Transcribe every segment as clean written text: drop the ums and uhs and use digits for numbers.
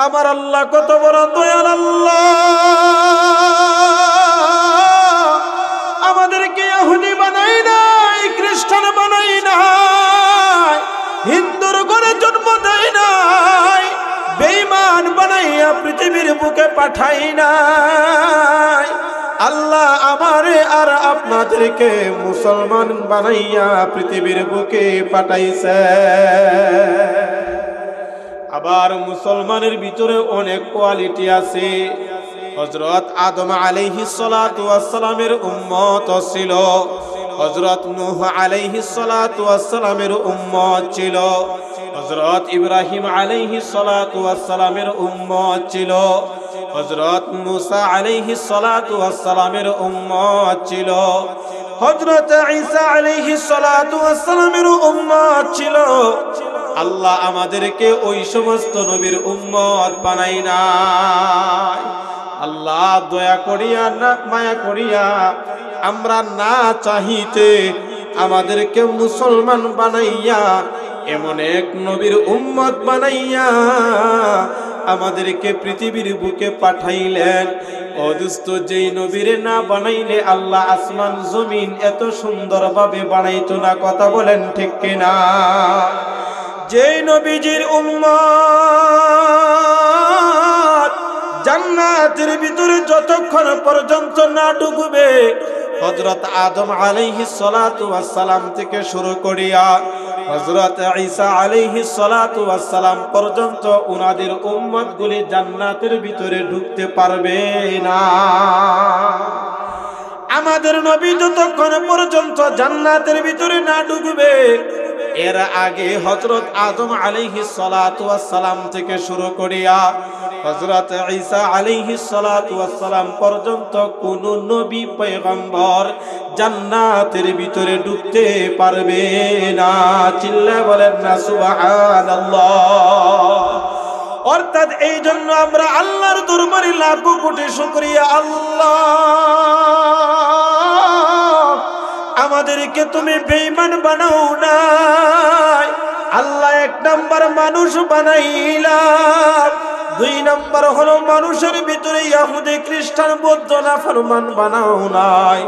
আমার আল্লাহ কত বড় দয়াল আল্লাহ, আমাদেরকে ইহুদি বানাই নাই, খ্রিস্টান বানাই নাই, হিন্দুর ঘরে জন্ম দেয় নাই, বেঈমান বানাইয়া পৃথিবীর বুকে পাঠাই নাই। আল্লাহ আমারে আর আপনাদেরকে মুসলমান বানাইয়া পৃথিবীর বুকে পাঠাইছে। আবার মুসলমানের ভিতরে অনেক কোয়ালিটি আছে। হযরত আদম আলাইহিস সালাতু ওয়াস সালামের উম্মত ছিল, হযরত নূহ আলাইহিস সালাতু ওয়াস সালামের উম্মত ছিল, হযরত ইব্রাহিম আলাইহিস সালাতু ওয়াস সালামের উম্মত ছিল, হযরত মুসা আলাইহিস সালাতু ওয়াস সালামের উম্মত ছিল, হযরত ঈসা আলাইহিস সালাতু ওয়াস সালামের উম্মত ছিল। আল্লাহ আমাদেরকে ওই সমস্ত নবীর উম্মত বানাই নাই। আল্লাহ দয়া করিয়া না মায়া করিয়া আমরা না চাহিতে আমাদেরকে মুসলমান বানাইয়া এমন এক নবীর উম্মত বানাইয়া আমাদেরকে পৃথিবীর বুকে পাঠাইলেন। ও দোস্ত, যেই নবীরে না বানাইলে আল্লাহ আসমান জমিন এত সুন্দরভাবে বানাইতো না। কথা বলেন ঠিক কিনা? যেই নবীজির উম্মত জান্নাতের ভিতরে যতক্ষণ পর্যন্ত না ঢুকবে, হযরত আদম আলাইহিস সালাতু ওয়াস সালাম থেকে শুরু করিয়া হযরত ঈসা আলাইহিস সালাতু ওয়াস সালাম পর্যন্ত উনাদের উম্মতগুলি জান্নাতের ভিতরে ঢুকতে পারবে না। আমাদের নবী যতক্ষণ পর্যন্ত জান্নাতের ভিতরে না ঢুকবে, এর আগে হযরত আদম আলাইহিস সালাতু ওয়াস সালাম থেকে শুরু করিয়া হযরত ঈসা আলাইহিস সালাতু ওয়াস সালাম পর্যন্ত কোন নবী পয়গম্বর জান্নাতের ভিতরে ঢুকতে পারবে না। চিল্লায়ে বলেন না সুবহানাল্লাহ। অর্থাৎ এই জন্য আমরা আল্লাহর দরবারে লাখো কোটি শুকরিয়া। আল্লাহ আমাদেরকে তুমি বেঈমান বানাও নাই। আল্লাহ এক নাম্বার মানুষ বানাইলা, দুই নাম্বার হলো মানুষের ভিতরে ইহুদি খ্রিস্টান বৌদ্ধ নাফরমান বানাও নাই।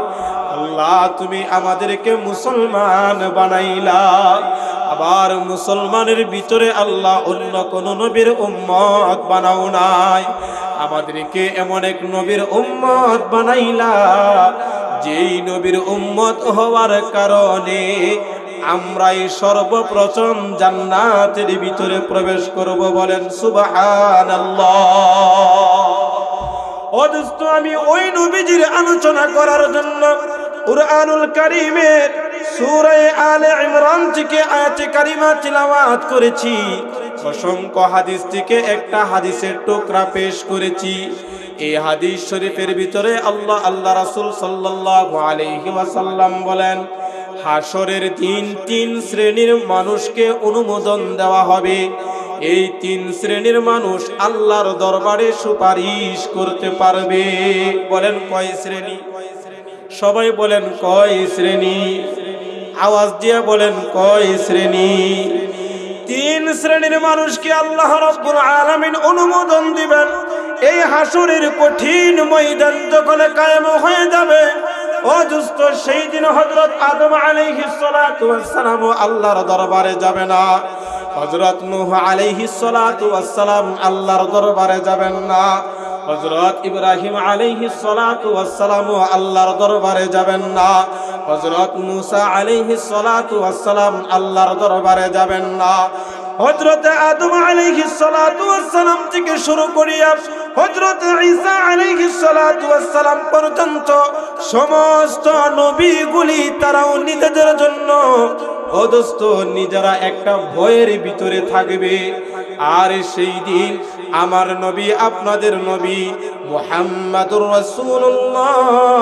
আল্লাহ তুমি আমাদেরকে মুসলমান বানাইলা। আবার মুসলমানের ভিতরে আল্লাহ অন্য কোন নবীর উম্মত বানাও নাই। আমাদেরকে এমন এক নবীর উম্মত বানাইলা যেই নবীর উম্মত হওয়ার কারণে আমরাই সর্বপ্রথম জান্নাতের ভিতরে প্রবেশ করব। বলেন সুবহানাল্লাহ। ও দোস্ত, আমি ওই নবীজির আলোচনা করার জন্য কুরআনুল কারীমের সূরা আলে ইমরান থেকে আয়াতে কারিমা তিলাওয়াত করেছি। অসংখ্য হাদিস থেকে একটা হাদিসের টুকরা পেশ করেছি। এই হাদিস শরীফের ভিতরে আল্লাহ রাসূল সাল্লাল্লাহু আলাইহি ওয়াসাল্লাম বলেন, হাসরের দিন তিন শ্রেণীর মানুষকে অনুমোদন দেওয়া হবে। এই তিন শ্রেণীর মানুষ আল্লাহর দরবারে সুপারিশ করতে পারবে। বলেন কয় শ্রেণী? সবাই বলেন কয় শ্রেণী? আওয়াজ দিয়ে বলেন কয় শ্রেণী? তিন শ্রেণীর মানুষকে আল্লাহ রাব্বুল আলামিন অনুমোদন দিবেন। এই হাসরের কঠিন ময়দান যখন কায়েম হয়ে যাবে, ও দোস্ত, সেই দিন হযরত আদম আলাইহিস সালাতু ওয়াস সালাম আল্লাহর দরবারে যাবে না। হযরত নূহ আলাইহিস সালাতু ওয়াস সালাম আল্লাহর দরবারে যাবেন না। হযরত ইব্রাহিম আলাইহিস সালাতু ওয়াস সালাম আল্লাহর দরবারে যাবেন না। হযরত মুসা আলাইহিস সালাতু ওয়াস সালাম আল্লাহর দরবারে যাবেন না। হযরত আদম আলাইহিস সালাতু ওয়াস সালাম থেকে শুরু করিয়া হযরত ঈসা আলাইহিস সালাতু ওয়াস সালাম পর্যন্ত সমস্ত নবীগুলি তারাও নিজেদের জন্য ও দোস্ত নিজেরা একটা ভয়ের ভিতরে থাকবে। আর সেই দিন আমার নবী, আপনাদের নবী মুহাম্মাদুর রাসূলুল্লাহ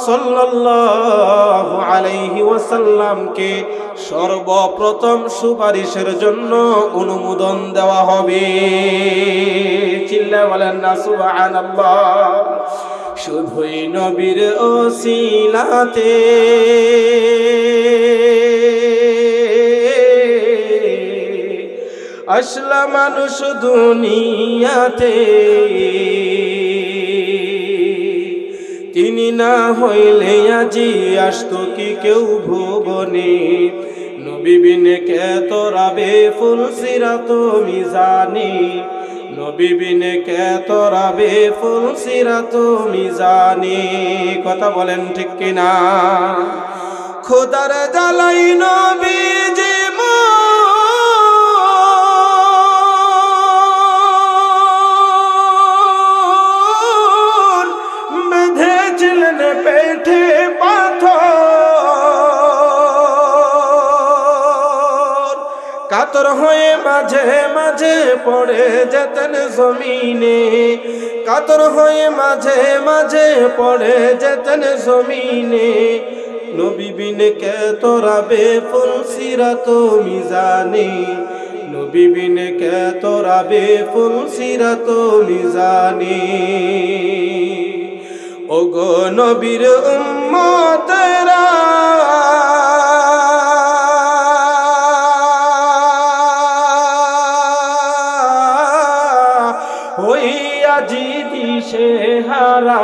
সাল্লাল্লাহু আলাইহি ওয়াসাল্লামকে সর্বপ্রথম সুপারিশের জন্য অনুমোদন দেওয়া হবে। চিল্লা বলেন না সুবহানাল্লাহ। শুধুই নবীর ওসিলাতে আসলা মানুষ দুনিয়াতে, তিনি না হইলে আজি আসতো কি কেউ ভুবনে। নবী বিনে কে তোরাবে ফুল সিরাত মিজানে, নবী বিনে কে তোরাবে ফুল সিরাত মিজানে। কথা বলেন ঠিক কিনা? খোদার জালাই নবীজি বেঁধেছিলেন পেটে পাথর, কাতর হয়ে মাঝে মাঝে পড়ে যেতেন জমিনে, কাতর হয়ে মাঝে মাঝে পড়ে যেতেন জমিনে। নবী বিনে কে তোরাবে ফুল সিরাত মিজানে, নবী বিনে কে তোরাবে ফুল সিরাত মিজানে। ওগো নবীর উম্মতেরা, হইয়া জি দিশে হারা,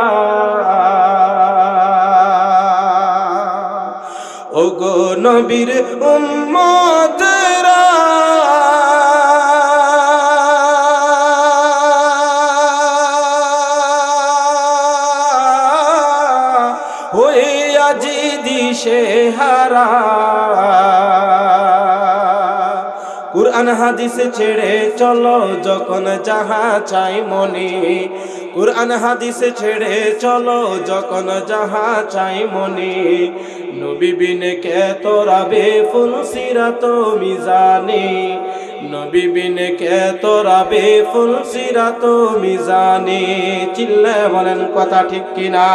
ওগো নবীর উম্মতেরা, হইয়া জি দিশে হারা। কুরআন হাদিস ছেড়ে চলো যখন যাহা চাই মনে, কুরআন হাদিস ছেড়ে চলো যখন যাহা চাই মনে। নবী বিনে কে তোরাবে ফুল সিরাত মিজানে, নবী বিনে কে তোরাবে ফুল সিরাত মিজানে। চিল্লায় বলেন কথা ঠিক কিনা?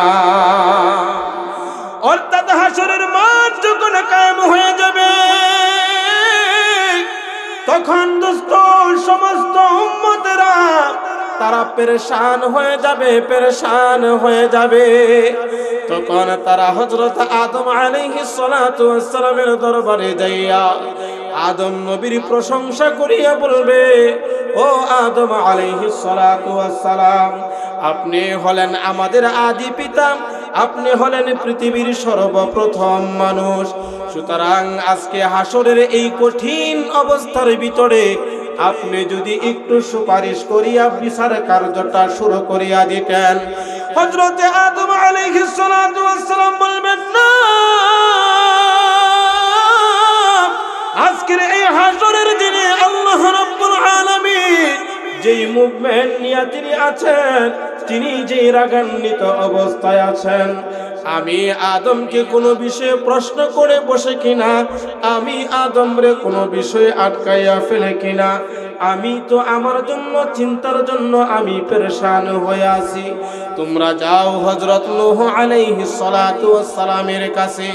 অর্থাৎ হাসরের মাঠ যখন কায়েম হয়ে যাবে, তখন দোস্ত সমস্ত উম্মতেরা তারা পেরেশান হয়ে যাবে, পেরেশান হয়ে যাবে। তখন তারা হযরত আদম আলাইহিস সালাতু ওয়াস সালামের দরবারে যাইয়া আদম নবীর প্রশংসা করিয়া বলবে, ও আদম আলাইহিস সালাতু ওয়াস সালাম, আপনি হলেন আমাদের আদি পিতা, আপনি হলেন পৃথিবীর সর্বপ্রথম মানুষ। সুতরাং আজকে হাসরের এই কঠিন অবস্থার ভিতরে আপনি যদি একটু সুপারিশ করিয়া বিচার কার্যটা শুরু করিয়া দিতেন। হযরত আদম আলাইহিস সালাতু ওয়াস সালাম বলবেন, না, আজকের এই হাসরের দিনে আল্লাহ রাব্বুল আলামিন যেই মুভমেন্ট নিয়ে তিনি আছেন, তিনি যেই রাগান্বিত অবস্থায় আছেন, আমি আদমকে কোনো বিষয়ে প্রশ্ন করে বসে কিনা, আমি আদমরে কোনো বিষয়ে আটকাইয়া ফেলে কিনা, আমি তো আমার জন্য চিন্তার জন্য আমি পেরেশান হয়ে আছি। তোমরা যাও হযরত নূহ আলাইহিস সালাতু ওয়াস সালামের কাছে,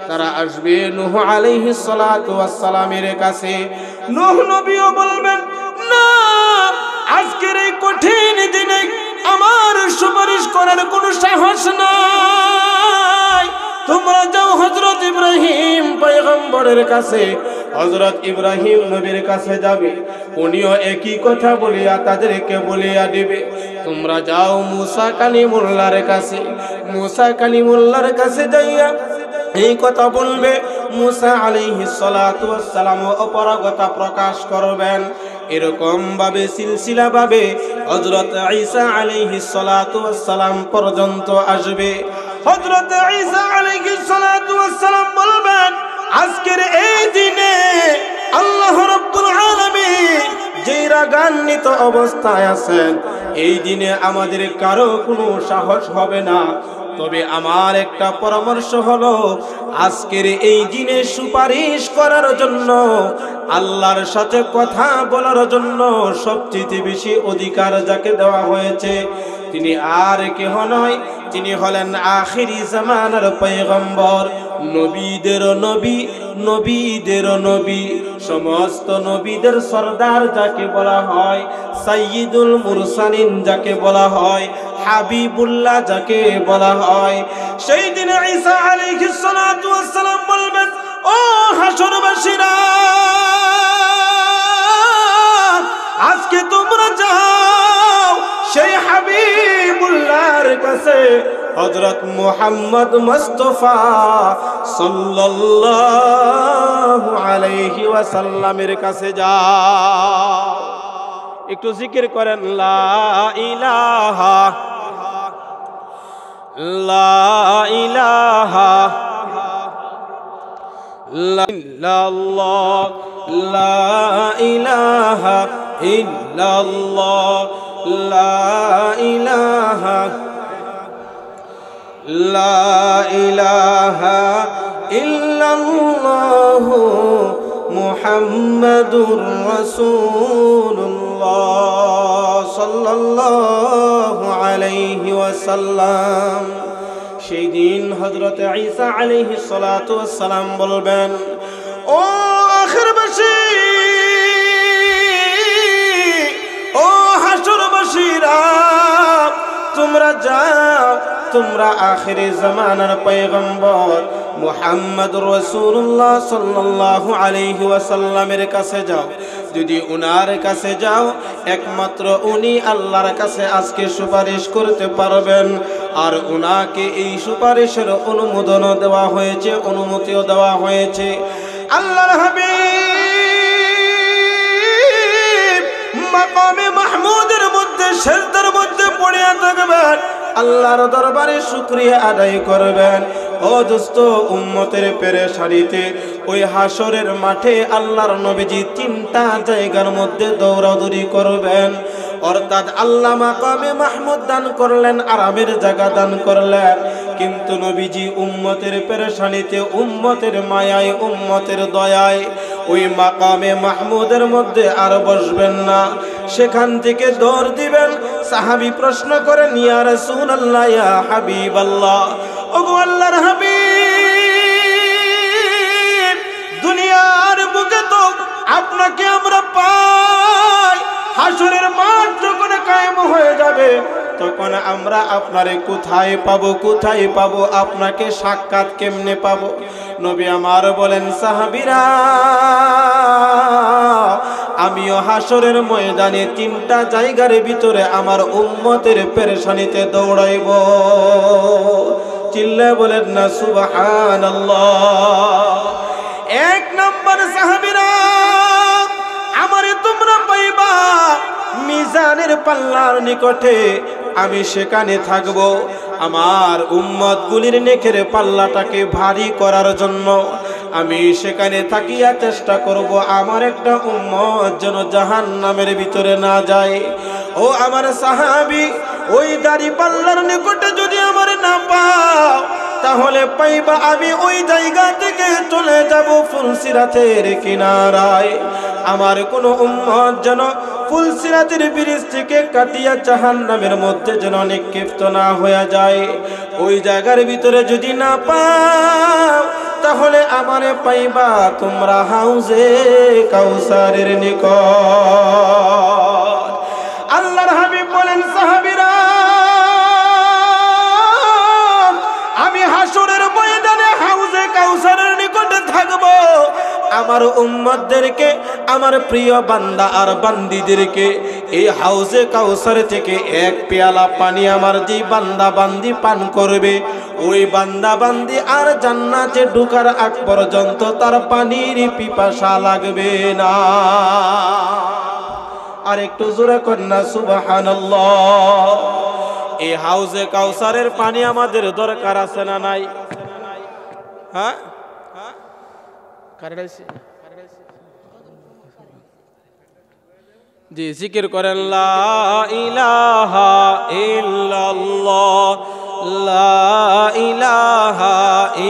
তারা আসবে নূহ আলাইহিস সালাতু ওয়াস সালামের কাছে। নূহ নবীও বলবেন, না, আজকের এই কঠিন দিনে আমার সুপারিশ করার কোনো সাহস নাই। তোমরা যাও হযরত ইব্রাহিম পয়গম্বরের কাছে, হযরত ইব্রাহিম নবীর কাছে যাবে, উনিও একই কথা বলিয়া তাদেরকে বলিয়া দিবে। তোমরা যাও মুসা কালিমুল্লাহর কাছে, মুসা কালিমুল্লাহর কাছে যাইয়া এই কথা বলবে। মুসা আলাইহিস সালাতু ওয়াস সালাম অপারগতা প্রকাশ করবেন। এরকম ভাবে সিলসিলা ভাবে হযরত ঈসা আলাইহিস সালাতু ওয়াস সালাম পর্যন্ত আসবে। হযরত ঈসা আলাইহিস সালাতু ওয়াস সালাম বলবেন, আজকের এই দিনে আল্লাহ রাব্বুল আলামিন যেই রাগান্বিত অবস্থায় আছেন, এই দিনে আমাদের কারো কোনো সাহস হবে না। তবে আমার একটা পরামর্শ হলো, আজকের এই দিনে সুপারিশ করার জন্য, আল্লাহর সাথে কথা বলার জন্য সবচেয়ে বেশি অধিকার যাকে দেওয়া হয়েছে, তিনি আর কেহ নয়, তিনি হলেন আখিরি জামানার পয়গম্বর, নবীদের নবী, নবীদের নবী, সমস্ত নবীদের সরদার যাকে বলা হয়, সাইয়্যিদুল মুরসালিন যাকে বলা হয়, হাবিবুল্লাহ যাকে বলা হয়। সেই দিন ঈসা আলাইহিস সালাতু ওয়াস সালাম বলবেন, ও হাসরবাসীরা, আজকে তোমরা যাও সেই হাবিবুল্লাহর কাছে, হযরত মুহাম্মদ মুস্তাফা সাল্লাল্লাহু আলাইহি ওয়াসাল্লামের কাছে যাও। একটু জিকির করেন লা ইলাহা লা ইলাহা ইল্লাল্লাহ লা ইলাহা ইল্লাল্লাহ লা ইলাহা লা ইলাহা ইল্লাল্লাহ মুহাম্মাদুর রাসূলুল্লাহ সাল্লাল্লাহু আলাইহি ওয়াসাল্লাম। সেই দিন হযরত ঈসা আলাইহিস সালাতু ওয়াস সালাম বলবেন, ও আখিরবাসী, ও হাসরবাসীরা, তোমরা যাও, তোমরা আখিরি জামানার পয়গম্বর মুহাম্মদুর রাসূলুল্লাহ সাল্লাল্লাহু আলাইহি ওয়াসাল্লামের কাছে যাও। যদি উনার কাছে যাও, একমাত্র উনি আল্লাহর কাছে আজকে সুপারিশ করতে পারবেন। আর উনাকে এই সুপারিশের অনুমোদন দেওয়া হয়েছে, অনুমতিও দেওয়া হয়েছে। আল্লাহর হাবিব মাকামে মাহমুদের মধ্যে সিজদার মধ্যে পড়ে থাকবেন, আল্লাহর দরবারে শুকরিয়া আদায় করবেন। ও দোস্ত, উম্মতের পেরেশানিতে ওই হাসরের মাঠে আল্লাহর নবীজি তিনটা জায়গার মধ্যে দৌড়াদৌড়ি করবেন। অর্থাৎ আল্লাহ মাকামে মাহমুদ দান করলেন, আরামের জায়গা দান করলেন, কিন্তু নবীজি উম্মতের পেরেশানিতে, উম্মতের মায়ায়, উম্মতের দয়ায় ওই মাকামে মাহমুদের মধ্যে আর বসবেন না, সেখান থেকে দৌড় দিবেন। সাহাবী প্রশ্ন করেন, ইয়া রাসূলুল্লাহ, ইয়া হাবিবাল্লাহ, ওগো আল্লাহর হাবিব, দুনিয়ার বুকে তো আপনাকে আমরা পাই, হাসরের মাঠ যখন কায়েম হয়ে যাবে তখন আমরা আপনারে কোথায় পাবো, কোথায় পাবো, আপনাকে সাক্ষাৎ কেমনে পাবো? নবী আমার বলেন, সাহাবীরা, আমিও হাসরের ময়দানে তিনটা জায়গার ভিতরে আমার উম্মতের পেরেশানিতে দৌড়াইব। চিল্লায় বলেন না সুবহানাল্লাহ। এক নম্বর, সাহাবীরা, আমারে তোমরা পাইবা মিজানের পাল্লার নিকটে, আমি সেখানে থাকব আমার উম্মতগুলির নেকের পাল্লাটাকে ভারী করার জন্য। আমি সেখানে থাকিয়া চেষ্টা করব আমার একটা উম্মত যেন জাহান্নামের ভিতরে না যায়। ও আমার সাহাবী, ওই দাড়ি পাল্লার নিকটে যদি আমার না পাও, তাহলে পাইবা আমি ওই জায়গা থেকে চলে যাব ফুলসিরাতের কিনারায়। আমার কোনো উম্মত যেন ফুলসিরাতের ব্রিজ থেকে কাটিয়া জাহান্নামের মধ্যে যেন নিক্ষিপ্ত না হয়ে যায়। ওই জায়গার ভিতরে যদি না পাও, তাহলে আমারে পাইবা তোমরা হাউজে কাউসারের নিকট। আল্লাহর হাবিব বলেন, সাহাবীরা, আমি হাসরের ময়দানে হাউজে কাউসারের নিকটে থাকব। আমার উম্মতদেরকে, আমার প্রিয় বান্দা আর বান্দীদেরকে এই হাউজে কাউসার থেকে এক পেয়ালা পানি আমার যে বান্দা বান্দি পান করবে, ওই বান্দা বান্দি আর জান্নাতে ঢোকার আগ পর্যন্ত তার পানির পিপাসা লাগবে না। আর একটু জোরে কন্যা সুবহানাল্লাহ। এই হাউজে কাউসারের পানি আমাদের দরকার আছে না নাই? হ্যাঁ, জি, জিকির করেন লা ইলাহা ইল্লাল্লাহ, লা ইলাহা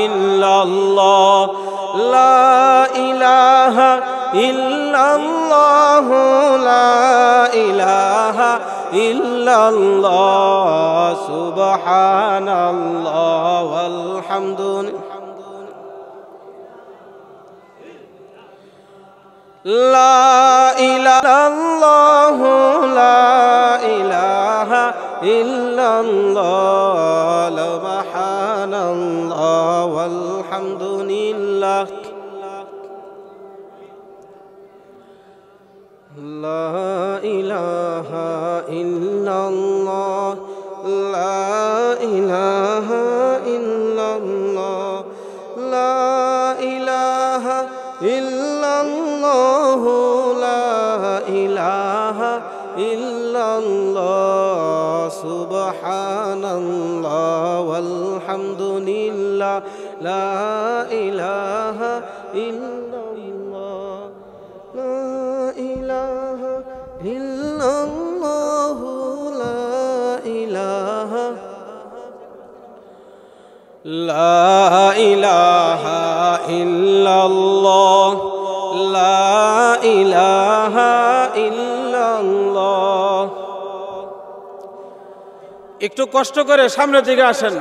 ইল্লাল্লাহ, লা ইলাহা ইল্লাল্লাহ, লা ইলাহা ইল্লাল্লাহ, সুবহানাল্লাহ ওয়ালহামদুলিল্লাহ, লা ইলাহা লা ইলাহা ইল্লাল্লাহ, সুবহানাল্লাহ ওয়ালহামদুলিল্লাহ, লা ইলাহা ইল্লাল্লাহ লা ইলাহা ইল্লাল্লাহ লা ইলাহা ইল্লাল্লাহ লা ইলাহা ইল্লাল্লাহ সুবহানাল্লাহ ওয়ালহামদুলিল্লাহ লা ইলাহা ইল্লাল্লাহ লা ইলাহা ইল্লাল্লাহ লা ইলাহা লা ইলাহা ইল্লাল্লাহ লা ইলাহা ইল্লাল্লাহ। একটু কষ্ট করে সামনে দিকে আসেন,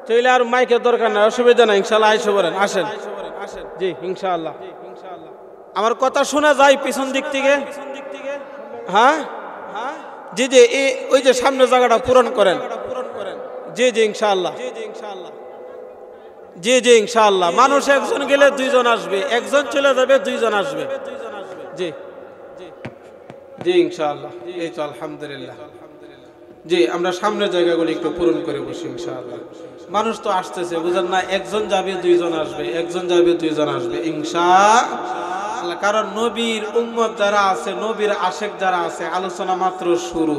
তাইলে আর মাইকের দরকার নাই, অসুবিধা নাই, ইনশাআল্লাহ আইসা বলেন, আসেন জি ইনশাআল্লাহ। আমার কথা শোনা যায় পিছন দিক থেকে? হ্যাঁ জি জি, ওই যে সামনে জায়গাটা পূরণ করেন। জি জি ইনশাআল্লাহ, জি জি ইনশাআল্লাহ। মানুষ একজন গেলে দুইজন আসবে, একজন চলে যাবে দুইজন আসবে। জি জি ইনশাআল্লাহ। এই তো আলহামদুলিল্লাহ। জি আমরা সামনের জায়গাগুলো একটু পূরণ করে বসি ইনশাআল্লাহ। মানুষ তো আসতেছে, বুঝেন না, একজন যাবে দুইজন আসবে, একজন যাবে দুইজন আসবে ইনশাআল্লাহ। কারণ নবীর উম্মত যারা আছে, নবীর আশেক যারা আছে, আলোচনা মাত্র শুরু।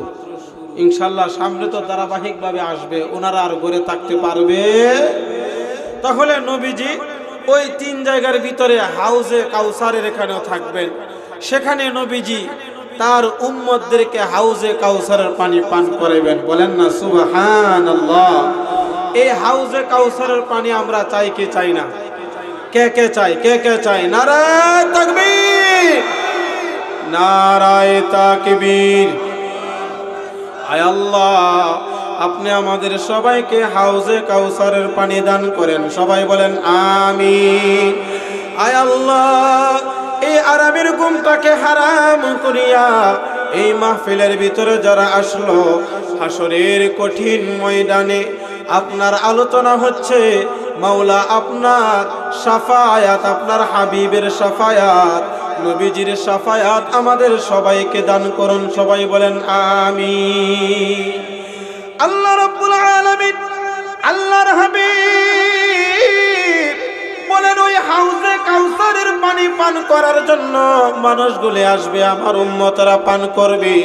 ইনশাআল্লাহ সামনে তো ধারাবাহিকভাবে আসবে, ওনারা আর ঘরে থাকতে পারবে। তাহলে নবীজি ওই তিন জায়গার ভিতরে হাউজে কাউসারের এখানেও থাকবেন। সেখানে নবীজি তার উম্মতদেরকে হাউজে কাউসারের পানি পান করাবেন। বলেন না সুবহানাল্লাহ। এই হাউজে কাউসারের পানি আমরা চাই কি চাই না? কে কে চাই? কে কে চাই? নারায়ে তাকবীর, নারায়ে তাকবীর। আয় আল্লাহ, আপনি আমাদের সবাইকে হাউজে কাউসারের পানি দান করেন। সবাই বলেন আমিন। আয় আল্লাহ, এই আরামের ঘুমটাকে হারাম করিয়া এই মাহফিলের ভিতরে যারা আসলো, হাসরের কঠিন ময়দানে আপনার আলোচনা হচ্ছে, মাওলা আপনার শাফায়াত, আপনার হাবিবের শাফায়াত, নবীজির শাফায়াত আমাদের সবাইকে দান করুন। সবাই বলেন আমিন। আল্লাহ রাব্বুল আলামিন, আল্লাহর হাবিব বলেন, ওই হাউজে কাউসারের পানি পান করার জন্য মানুষগুলো আসবে, আমার উম্মতরা পান করবে।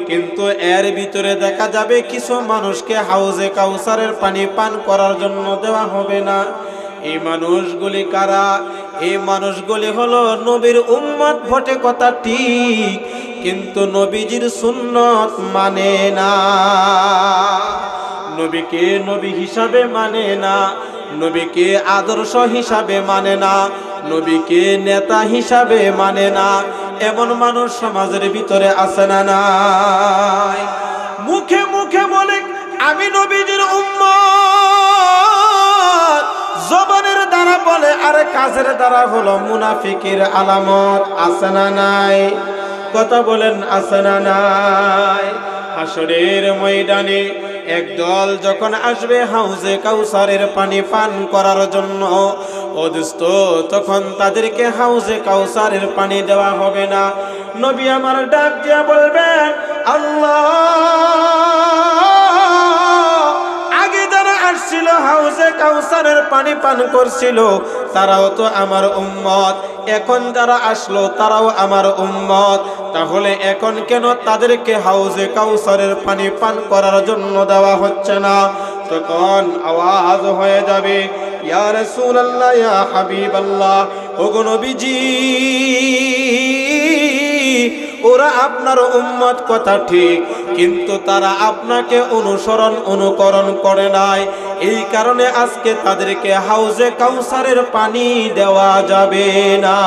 কিন্তু এর ভিতরে দেখা যাবে কিছু মানুষকে হাউজে কাউসারের পানি পান করার জন্য দেওয়া হবে না। এই মানুষগুলি কারা? এই মানুষগুলি হলো নবীর উম্মত বটে, কথা ঠিক, কিন্তু নবীজির সুন্নত মানে না, নবীকে নবী হিসাবে মানে না, নবীকে আদর্শ হিসাবে মানে না, নবীকে নেতা হিসাবে মানে না। এমন মানুষ সমাজের ভিতরে আছে না নাই? মুখে মুখে বলে আমি নবীজির উম্মত, জবানের দ্বারা বলে আর কাজের দ্বারা হলো মুনাফিকের আলামত। আছে না নাই? কথা বলেন, আছে না নাই? হাসরের ময়দানে একদল যখন আসবে হাউজে কাউসারের পানি পান করার জন্য, ও দোস্ত, তখন তাদেরকে হাউজে কাউসারের পানি দেওয়া হবে না। নবী আমার ডাক দিয়া বলবেন, আল্লাহ, আগে যারা আসছিল হাউজে কাউসারের পানি পান করছিল তারাও তো আমার উম্মত, এখন যারা আসলো তারাও আমার উম্মত, তাহলে এখন কেন তাদেরকে হাউজে কাউসারের পানি পান করার জন্য দেওয়া হচ্ছে না? তখন আওয়াজ হয়ে যাবে, ইয়া রাসূলুল্লাহ, ইয়া হাবিবাল্লাহ, ওগো নবীজি, ওরা আপনার উম্মত, কথা ঠিক, কিন্তু তারা আপনাকে অনুকরণ করে নাই। এই কারণে আজকে তাদেরকে হাউজে কাউসারের পানি দেওয়া যাবে না।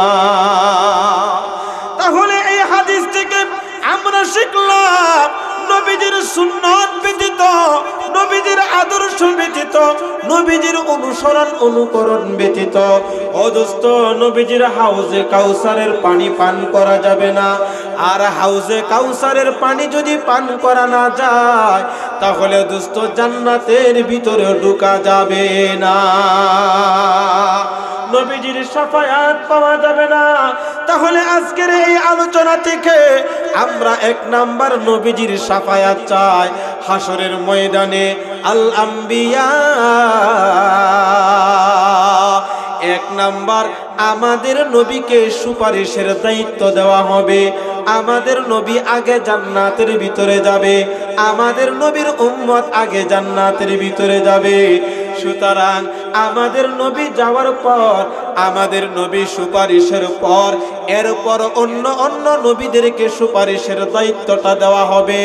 তাহলে এই হাদিস থেকে আমরা শিখলাম, নবীজির সুন্নাত ব্যতীত, নবীজির আদর্শ ব্যতীত, নবীজির অনুকরণ ব্যতীত ও দোস্ত নবীজির হাউজে কাউসারের পানি পান করা যাবে না। আর হাউজে কাউসারের পানি যদি পান করা না যায় তাহলে দোস্ত জান্নাতের ভিতরে ঢোকা যাবে না, নবীজির শাফায়াত পাওয়া যাবে না। তাহলে আজকের এই আলোচনা থেকে আমরা এক নাম্বার নবীজির শাফায়াত চাই হাসরের ময়দানে। আল আম্বিয়া এক নাম্বার আমাদের নবীকে সুপারিশের দায়িত্ব দেওয়া হবে। আমাদের নবী আগে জান্নাতের ভিতরে যাবে, আমাদের নবীর উম্মত আগে জান্নাতের ভিতরে যাবে। সুতরাং আমাদের নবী যাওয়ার পর, আমাদের নবী সুপারিশের পর এরপর অন্য অন্য নবীদেরকে সুপারিশের দায়িত্বটা দেওয়া হবে।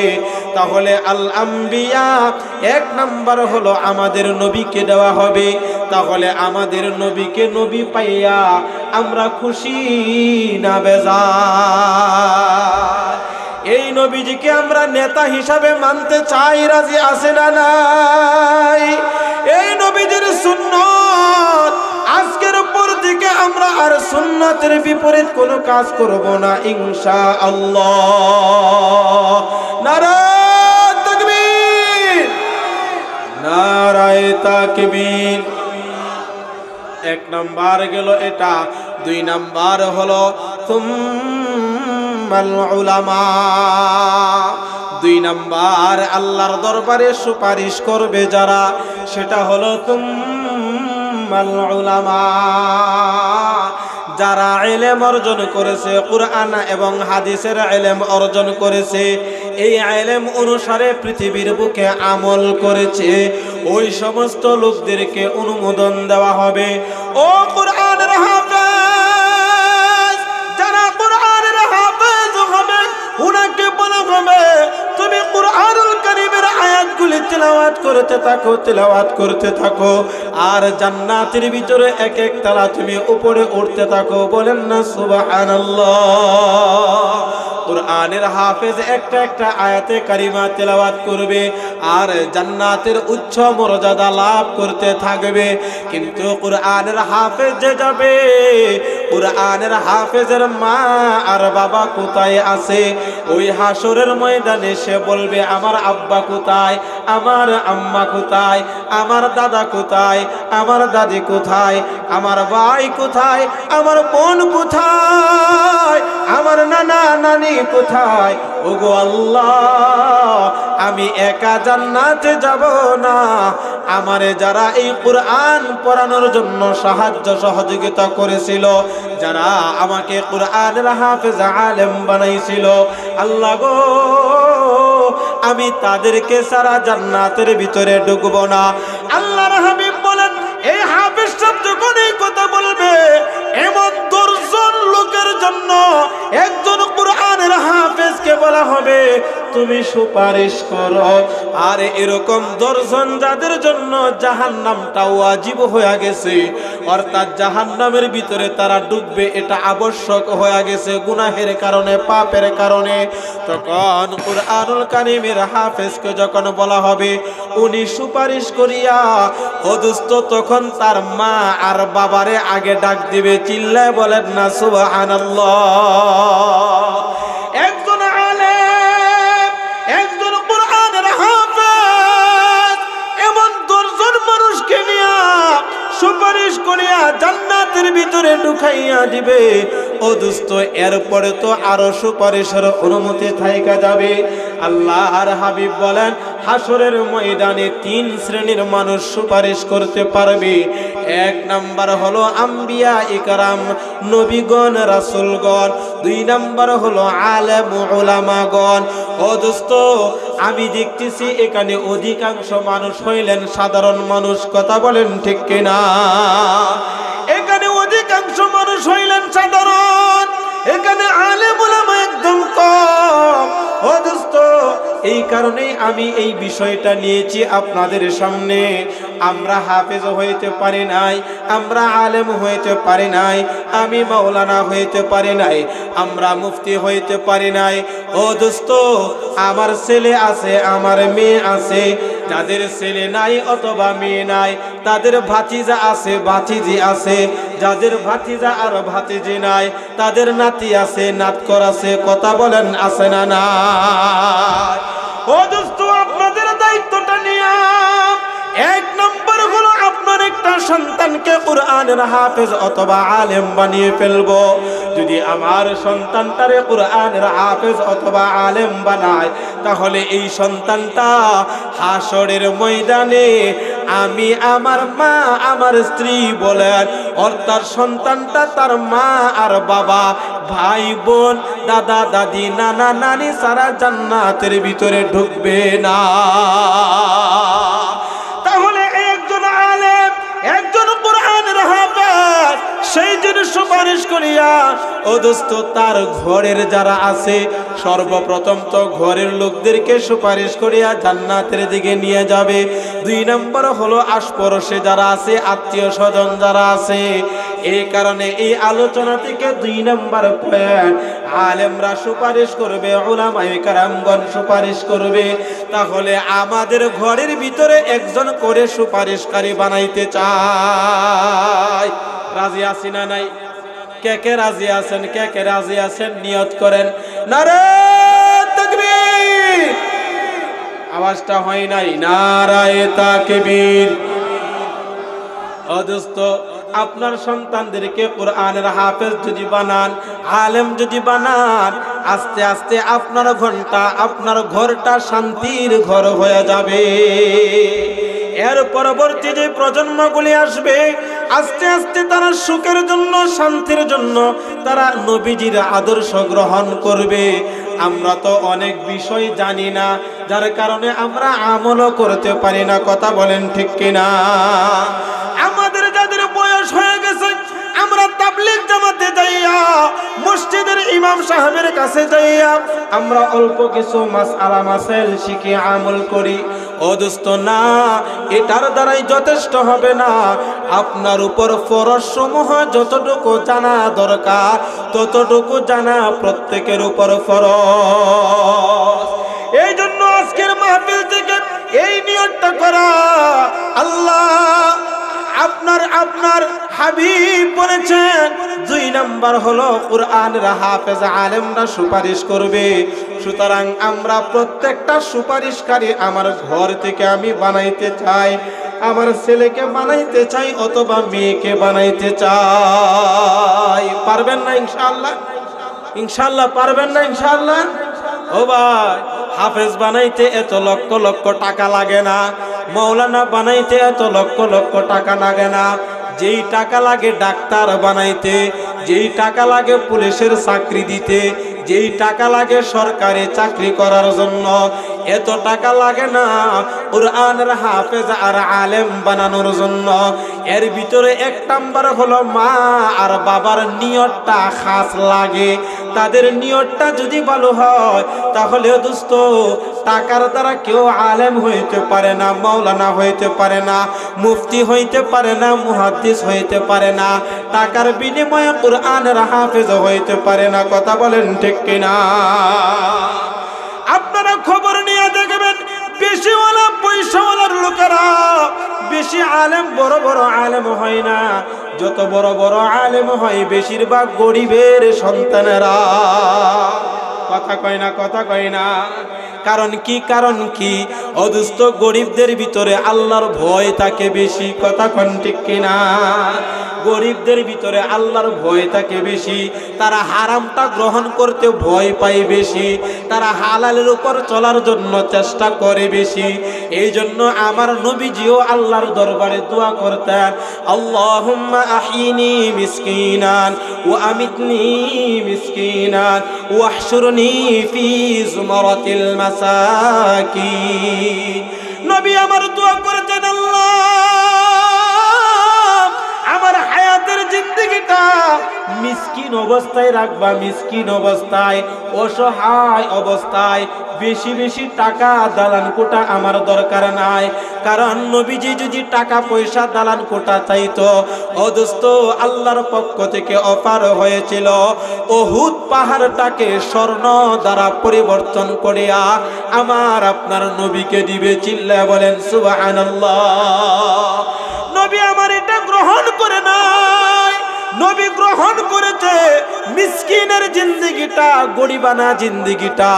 তাহলে আল আম্বিয়া এক নাম্বার হলো আমাদের নবীকে দেওয়া হবে। তাহলে আমাদের নবীকে নবী পাইয়া আমরা খুশি না বেজার? এই নবীজিকে আমরা নেতা হিসাবে মানতে চাই, রাজি আছে না নাই? এই নবীজির সুন্নাত আজকের পর থেকে আমরা আর সুন্নাতের বিপরীত কোনো কাজ করব না ইনশাআল্লাহ। নারায়ে তাকবীর, নারায়ে তাকবীর। এক নাম্বার গেল এটা। দুই নাম্বার হলো তুম্মাল উলামা। দুই নাম্বার আল্লাহর দরবারে সুপারিশ করবে যারা, সেটা হলো তুম্মাল উলামা, যারা ইলম অর্জন করেছে, কুরআন এবং হাদিসের ইলম অর্জন করেছে, এই ইলম অনুসারে পৃথিবীর বুকে আমল করেছে, ওই সমস্ত লোকদেরকে অনুমোদন দেওয়া হবে। ও কুরআনের হাফেজ, যারা কুরআনের হাফেজ হবে উনাকে বলা হবে তুমি কুরআনুল কারীমের আয়াতগুলি তেলাওয়াত করতে থাকো, তেলাওয়াত করতে থাকো, আর জান্নাতের ভিতরে এক এক তালা তুমি উপরে উঠতে থাকো। বলেন না সুবহানাল্লাহ। কুরআনের হাফেজ একটা একটা আয়াতে কারিমা তেলাওয়াত করবে আর জান্নাতের উচ্চ মর্যাদা লাভ করতে থাকবে। কিন্তু কুরআনের হাফেজ যে যাবে, কুরআনের হাফেজের মা আর বাবা কোথায় আছে? ওই হাসরের ময়দানে সে বলবে আমার আব্বা কোথায়, আমার আম্মা কোথায়, আমার দাদা কোথায়, আমার দাদি কোথায়, আমার ভাই কোথায়, আমার বোন কোথায়, আমার নানা নানি কোথায়? ওগো আল্লাহ, আমি একা জান্নাতে যাব না, আমারে যারা এই কুরআন পড়ানোর জন্য সাহায্য সহযোগিতা করেছিল, যারা আমাকে কুরআনের হাফেজ আলেম বানাইছিল, আল্লাহ গো আমি তাদেরকে সারা জান্নাতের ভিতরে ঢুকব না। আল্লাহর হাবিব বলেন এই হাফেজ শব্দ যখন এই কথা বলবে এমন 10 জন লোকের জন্য একজন কুরআনের হাফেজকে বলা হবে তুমি সুপারিশ করো। আর এরকম 10 জন যাদের জন্য জাহান্নামটা ওয়াজিব হয়ে গেছে, অর্থাৎ জাহান্নামের ভিতরে তারা ডুববে, এটা আবশ্যক হয়ে গেছে গুনাহের কারণে, পাপের কারণে, তখন কুরআনুল কারীমের হাফেজকে যখন বলা হবে উনি সুপারিশ করিয়া ও দোস্ত, তখন তার মা আর বাবারে আগে ডাক দিবে। চিল্লায় বলেন না সুবহানাল্লাহ। একজন আলেম, একজন কুরআনের হাফেজ এমন 10 জন মানুষকে নিয়ে সুপারিশ করিয়া জান্নাতের ভিতরে ঢুকাইয়া দিবে। ও দোস্ত, এরপরে তো আরো সুপারিশের অনুমতি থাইকা যাবে। আল্লাহর হাবিব বলেন হাসরের ময়দানে 3 শ্রেণীর মানুষ সুপারিশ করতে পারবে। এক নাম্বার হলো আম্বিয়া ইকরাম, নবীগণ, রাসূলগণ। 2 নাম্বার হলো আলেম উলামাগণ। ও দোস্ত, আমি দেখতেছি এখানে অধিকাংশ মানুষ হইলেন সাধারণ মানুষ। কথা বলেন ঠিক কিনা? এখানে অধিকাংশ মানুষ হইলেন সাধারণ, এখানে আলেম উলামা একদম কম। ও দোস্ত, এই কারণেই আমি এই বিষয়টা নিয়েছি আপনাদের সামনে। আমরা হাফেজ হইতে পারি নাই, আমরা আলেম হইতে পারি নাই, আমি মাওলানা হইতে পারি নাই, আমরা মুফতি হইতে পারি নাই। ও দোস্ত, আমার ছেলে আছে, আমার মেয়ে আছে, যাদের ছেলে নাই অথবা মেয়ে নাই, তাদের ভাতিজা আছে, ভাতিজি আছে। যাদের ভাতিজা আর ভাতিজি নাই, তাদের নাতি আছে, নাতকর আছে। কথা বলেন আছে না নাই? ও দোস্ত, আপনাদের দায়িত্বটা নিয়ে এক নম্বর হলো আপনার একটা সন্তানকে কুরআনের হাফেজ অথবা আলেম বানিয়ে ফেলবো। যদি আমার সন্তানটারে কুরআনের হাফেজ অথবা আলেম বানায়, তাহলে এই সন্তানটা হাসরের ময়দানে আমি, আমার মা, আমার স্ত্রী বলেন, অর্থাৎ সন্তানটা তার মা আর বাবা, ভাই বোন, দাদা দাদি, নানা নানি সারা জান্নাতের ভিতরে ঢুকবে না। তাহলে একজন আলেম, একজন কুরআনের হাফেজ সেই জন্য সুপারিশ করিয়া, ও দোস্ত, তার ঘরের যারা আছে সর্বপ্রথম তো ঘরের লোকদেরকে সুপারিশ করিয়া জান্নাতের দিকে নিয়ে যাবে। দুই নম্বর হলো আশপাশে যারা আছে, আত্মীয় স্বজন যারা আছে। এই কারণে এই আলোচনা থেকে দুই নম্বর পয়েন্ট, আলেমরা সুপারিশ করবে, উলামায়ে কেরামগণ সুপারিশ করবে। তাহলে আমাদের ঘরের ভিতরে একজন করে সুপারিশকারী বানাইতে চাই। রাজি আছি না নাই? কে কে রাজি আছেন? কে কে রাজি আছেন? নিয়ত করেন। নারে তাকবীর! আওয়াজটা হয় নাই। নারায়ে তাকবীর! ও দোস্ত, আপনার সন্তানদেরকে কুরআনের হাফেজ যদি বানান, আলেম যদি বানান, আস্তে আস্তে আপনার ঘরটা শান্তির ঘর হয়ে যাবে। এর পরবর্তী যে প্রজন্মগুলি আসবে, আস্তে আস্তে তারা সুখের জন্য, শান্তির জন্য তারা নবীজির আদর্শ গ্রহণ করবে। আমরা তো অনেক বিষয় জানি না, যার কারণে আমরা আমলও করতে পারি না। কথা বলেন ঠিক কিনা? আমাদের যাদের বয়স হয়ে গেছে, আমরা তাবলীগ জামাতে যাইয়া, মসজিদের ইমাম সাহেবের কাছে যাইয়া আমরা অল্প কিছু মাসআলা মাসাইল শিখে আমল করি। ও দোস্ত, না, এটার দ্বারাই যথেষ্ট হবে না। আপনার উপর ফরজ সমূহ যতটুকু জানা দরকার, ততটুকু জানা প্রত্যেকের উপর ফরজ। এই জন্য আজকের মাহফিল থেকে এই নিয়তটা করা, আল্লাহ আপনার হাবিব বলেছেন, দুই নাম্বার হলো কুরআনের হাফেজ আলেমরা সুপারিশ করবে। সুতরাং আমরা প্রত্যেকটা সুপারিশকারী আমার ঘর থেকে আমি বানাইতে চাই। আমার ছেলেকে বানাইতে চাই অথবা মেয়েকে বানাইতে চাই। পারবেন না ইনশাআল্লাহ? ইনশাআল্লাহ পারবেন না? ইনশাআল্লাহ। ও ভাই, হাফেজ বানাইতে এত লক্ষ লক্ষ টাকা লাগে না। মৌলানা বানাইতে এত লক্ষ লক্ষ টাকা লাগে না। যেই টাকা লাগে ডাক্তার বানাইতে, যেই টাকা লাগে পুলিশের চাকরি দিতে, যেই টাকা লাগে সরকারি চাকরি করার জন্য, এত টাকা লাগে না কুরআনের হাফেজ আর আলেম বানানোর জন্য। এর ভিতরে এক নাম্বার হলো মা আর বাবার নিয়তটা খাস লাগে। তাদের নিয়তটা যদি ভালো হয়, তাহলে দোস্ত, টাকার দ্বারা কেউ আলেম হইতে পারে না, মাওলানা হইতে পারে না, মুফতি হইতে পারে না, মুহাদ্দিস হইতে পারে না, টাকার বিনিময়ে কুরআনের হাফেজ হইতে পারে না। কথা বলেন ঠিক কিনা? আপনারা খবর নিয়ে দেখবেন, বেশিওয়ালা পয়সাওয়ালার লোকেরা বেশি আলেম, বড় বড় আলেম হয় না। যত বড় বড় আলেম হয়, বেশিরভাগ গরিবের সন্তানেরা। কথা কয় না? কথা কয় না? কারণ কি? কারণ কি? অদুস্থ গরিবদের ভিতরে আল্লাহর ভয় থাকে বেশি। কথা কোন ঠিক কিনা? গরিবদের ভিতরে আল্লাহর ভয় থাকে বেশি। তারা হারামটা গ্রহণ করতে ভয় পায় বেশি। তারা হালালের উপর চলার জন্য চেষ্টা করে বেশি। এই জন্য আমার নবীজিও আল্লাহর দরবারে দোয়া করতেন, আল্লাহুম্মা আহিনি মিসকিনান ওয়া আমিতনি মিসকিনান ওয়াহশুরনি ফি জুমারাতিল মাসাকিন। নবী আমার দোয়া করতেন, আল্লাহ আমার হায়াতের জিন্দেগিটা মিসকিন অবস্থায় রাখবা, মিসকিন অবস্থায়, অসহায় অবস্থায়, বেশি বেশি টাকা দালান কোটা আমার দরকার নাই। কারণ নবীজি যদি টাকা পয়সা দালান কোটা চাইতো, ও দোস্ত, আল্লাহর পক্ষ থেকে অফার হয়েছিল উহুদ পাহাড়টাকে স্বর্ণ দ্বারা পরিবর্তন করিয়া আমার আপনার নবীকে দিবে। চিল্লায়া বলেন সুবহানাল্লাহ। নবী আমার এটা গ্রহণ করে নাই, নবী গ্রহণ করেছে মিসকিনের জিন্দেগিটা, গরিবানা জিন্দেগিটা।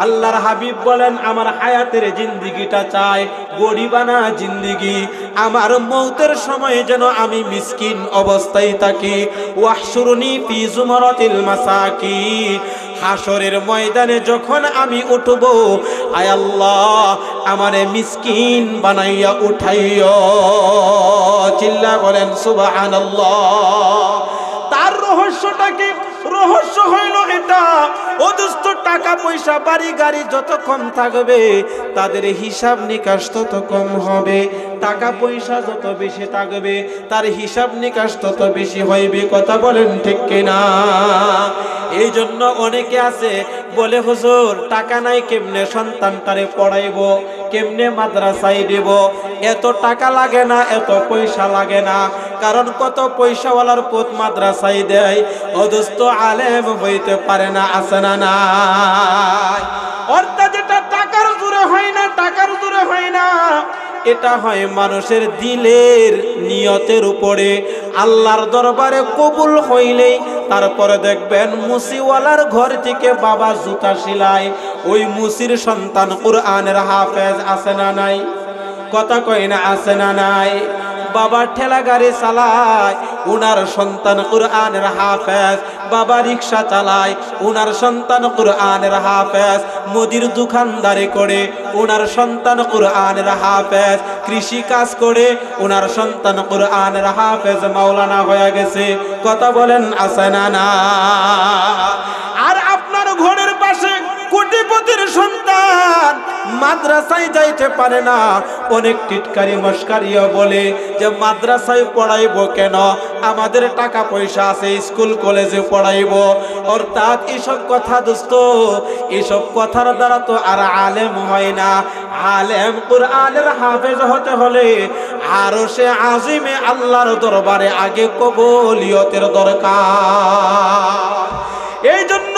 আল্লাহর হাবিব বলেন আমার হায়াতের জিন্দেগিটা চাই গরিবানা জিন্দেগি, আমার মৌতের সময়ে যেন আমি মিসকিন অবস্থায় থাকি। ওয়াহশুরনি ফি জুমারাতিল মাসাকিন, হাসরের ময়দানে যখন আমি উঠব, আয় আল্লাহ আমারে মিসকিন বানাইয়া উঠাইও। চিল্লা বলেন সুবহানাল্লাহ। তার রহস্যটা কি? রহস্য হইল এটা, ও দোস্ত, টাকা পয়সা বাড়ি গাড়ি যত কম থাকবে তাদের হিসাব নিকাশ তত কম হবে। টাকা পয়সা যত বেশি থাকবে তার হিসাব নিকাশ তত বেশি হইবে। কথা বলেন ঠিক কিনা? এই জন্য অনেকে আছে বলে, হুজুর টাকা নাই কেমনে সন্তানটারে পড়াইবো, কেমনে মাদ্রাসায় দেব, এত টাকা লাগে না, এত পয়সা লাগে না। কারণ কত পয়সাওয়ালার পুত মাদ্রাসায় দেয়, ও দোস্ত আলেম হইতে পারে না, আছে না নাই? অর্থাৎ যেটা টাকার জোরে হয় না, টাকার জোরে হয় না, এটা হয় মানুষের দিলের নিয়তের উপরে। আল্লাহর দরবারে কবুল হইলেই তারপরে দেখবেন মুসিওয়ালার ঘর থেকে বাবা জুতা সিলাই, ওই মুসির সন্তান কুরআনের হাফেজ, আছে না নাই? কথা কয় না, আছে না নাই? বাবা ঠেলা গাড়ি চালায়, উনার সন্তান কুরআনের হাফেজ। বাবা রিকশা চালায়, উনার সন্তান কুরআনের হাফেজ। মুদির দোকানদারি করে, উনার সন্তান কুরআনের হাফেজ। কৃষি কাজ করে, উনার সন্তান কুরআনের হাফেজ, মাওলানা হয়ে গেছে। কথা বলেন, আছে না না? আর আপনার ঘরের পাশে কোটিপতির সন্তান মাদ্রাসায় যাইতে পারে না, অনেক টিটকারি মস্কারিও বলে যে মাদ্রাসায় পড়াইবো কেন, আমাদের টাকা পয়সা আছে, স্কুল কলেজে পড়াইবো। অর্থাৎ এসব কথা দোস্ত, এসব কথার দ্বারা তো আর আলেম হয় না। আলেম কুরআনের হাফেজ হতে হলে আরশে আজিমে আল্লাহর দরবারে আগে কবুলিয়তের দরকার। এই জন্য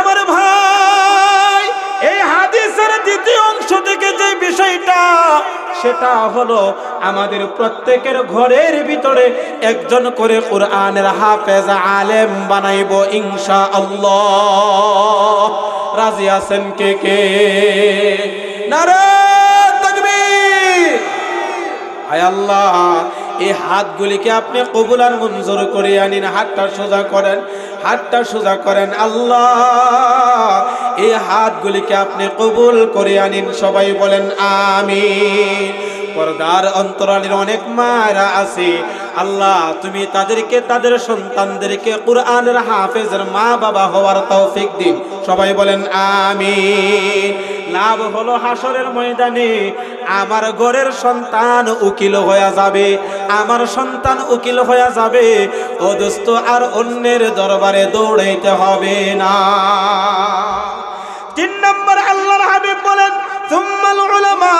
আমার ভাই, এই হাদিসের দ্বিতীয় অংশ থেকে যে বিষয়টা, সেটা হলো আমাদের প্রত্যেকের ঘরের ভিতরে একজন করে কুরআনের হাফেজ আলেম বানাইব ইনশাআল্লাহ। রাজি আছেন কে কে? নারে তাকবীর! আয় আল্লাহ, এই হাতগুলিকে আপনি কবুল আর মঞ্জুর করে আনিন। হাতটা সোজা করেন, হাতটা সোজা করেন। আল্লাহ, এই হাতগুলিকে আপনি কবুল করে আনিন। সবাই বলেন আমিন। পর্দার অন্তরালের অনেক মায়েরা আছে, আল্লাহ তুমি তাদেরকে, তাদের সন্তানদেরকে কুরআনের হাফেজের মা বাবা হওয়ার তৌফিক দিন। সবাই বলেন আমিন। লাভ হলো হাসরের ময়দানে আমার ঘরের সন্তান উকিল হয়ে যাবে, আমার সন্তান উকিল হয়ে যাবে। ও দোস্ত, আর অন্যের দরবারে দৌড়াইতে হবে না। 3 নম্বর আল্লাহর হাবিব বলেন, সুম্মাল উলামা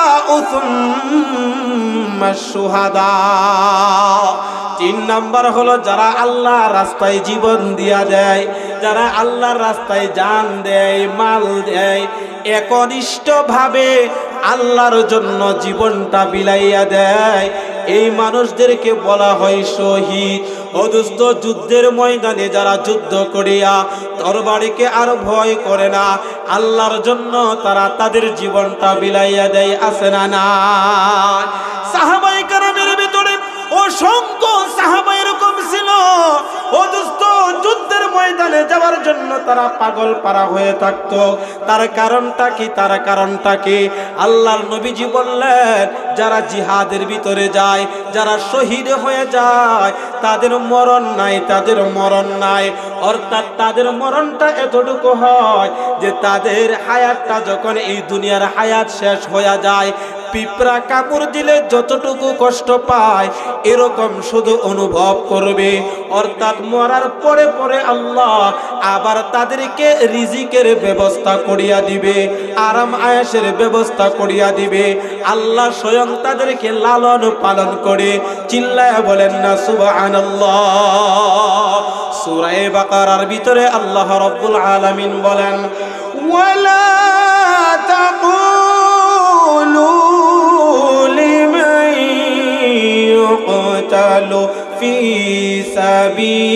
সুম্মাশ শুহাদা। 3 নম্বর হলো যারা আল্লাহর রাস্তায় জীবন দিয়া দেয়, যারা আল্লাহর রাস্তায় জান দেয়, মাল দেয়, একনিষ্ঠভাবে আল্লাহর জন্য জীবনটা বিলাইয়া দেয়, এই মানুষদেরকে বলা হয় শহীদ। ও দোস্ত, যুদ্ধের ময়দানে যারা যুদ্ধ করিয়া তরবারিকে আর ভয় করে না, আল্লাহর জন্য তারা তাদের জীবনটা বিলাইয়া দেয়, আছে না না? সাহাবায়ে কেরামের ভিতরে অসংখ্য সাহাবা এরকম ছিল, ও দোস্ত, যুদ্ধের ময়দানে যাওয়ার জন্য তারা পাগল পারা হয়ে থাকতো। তার কারণটা কি? তার কারণটা কি? আল্লাহর নবীজি বললেন, যারা জিহাদের ভিতরে যায়, যারা শহীদ হয়ে যায়, তাদের মরণ নাই, তাদের মরণ নাই। অর্থাৎ তাদের মরণটা এতটুকু হয় যে তাদের হায়াতটা যখন এই দুনিয়ার হায়াত শেষ হয়ে যায়, পিঁপড়া কামড় দিলে যতটুকু কষ্ট পায় এরকম শুধু অনুভব করবে। অর্থাৎ মরার পরে পরে আল্লাহ আবার তাদেরকে রিজিকের ব্যবস্থা করিয়া দিবে, আরাম আয়েশের ব্যবস্থা করিয়া দিবে। আল্লাহ স্বয়ং তাদেরকে লালন পালন করে। চিল্লায়া বলেন না সুবহানাল্লাহ। সূরা বাকারার ভিতরে আল্লাহ রাব্বুল আলামিন বলেন, ওয়ালা তাকুলু লিমান ইউকতালু ফি সাবিলিল্লাহ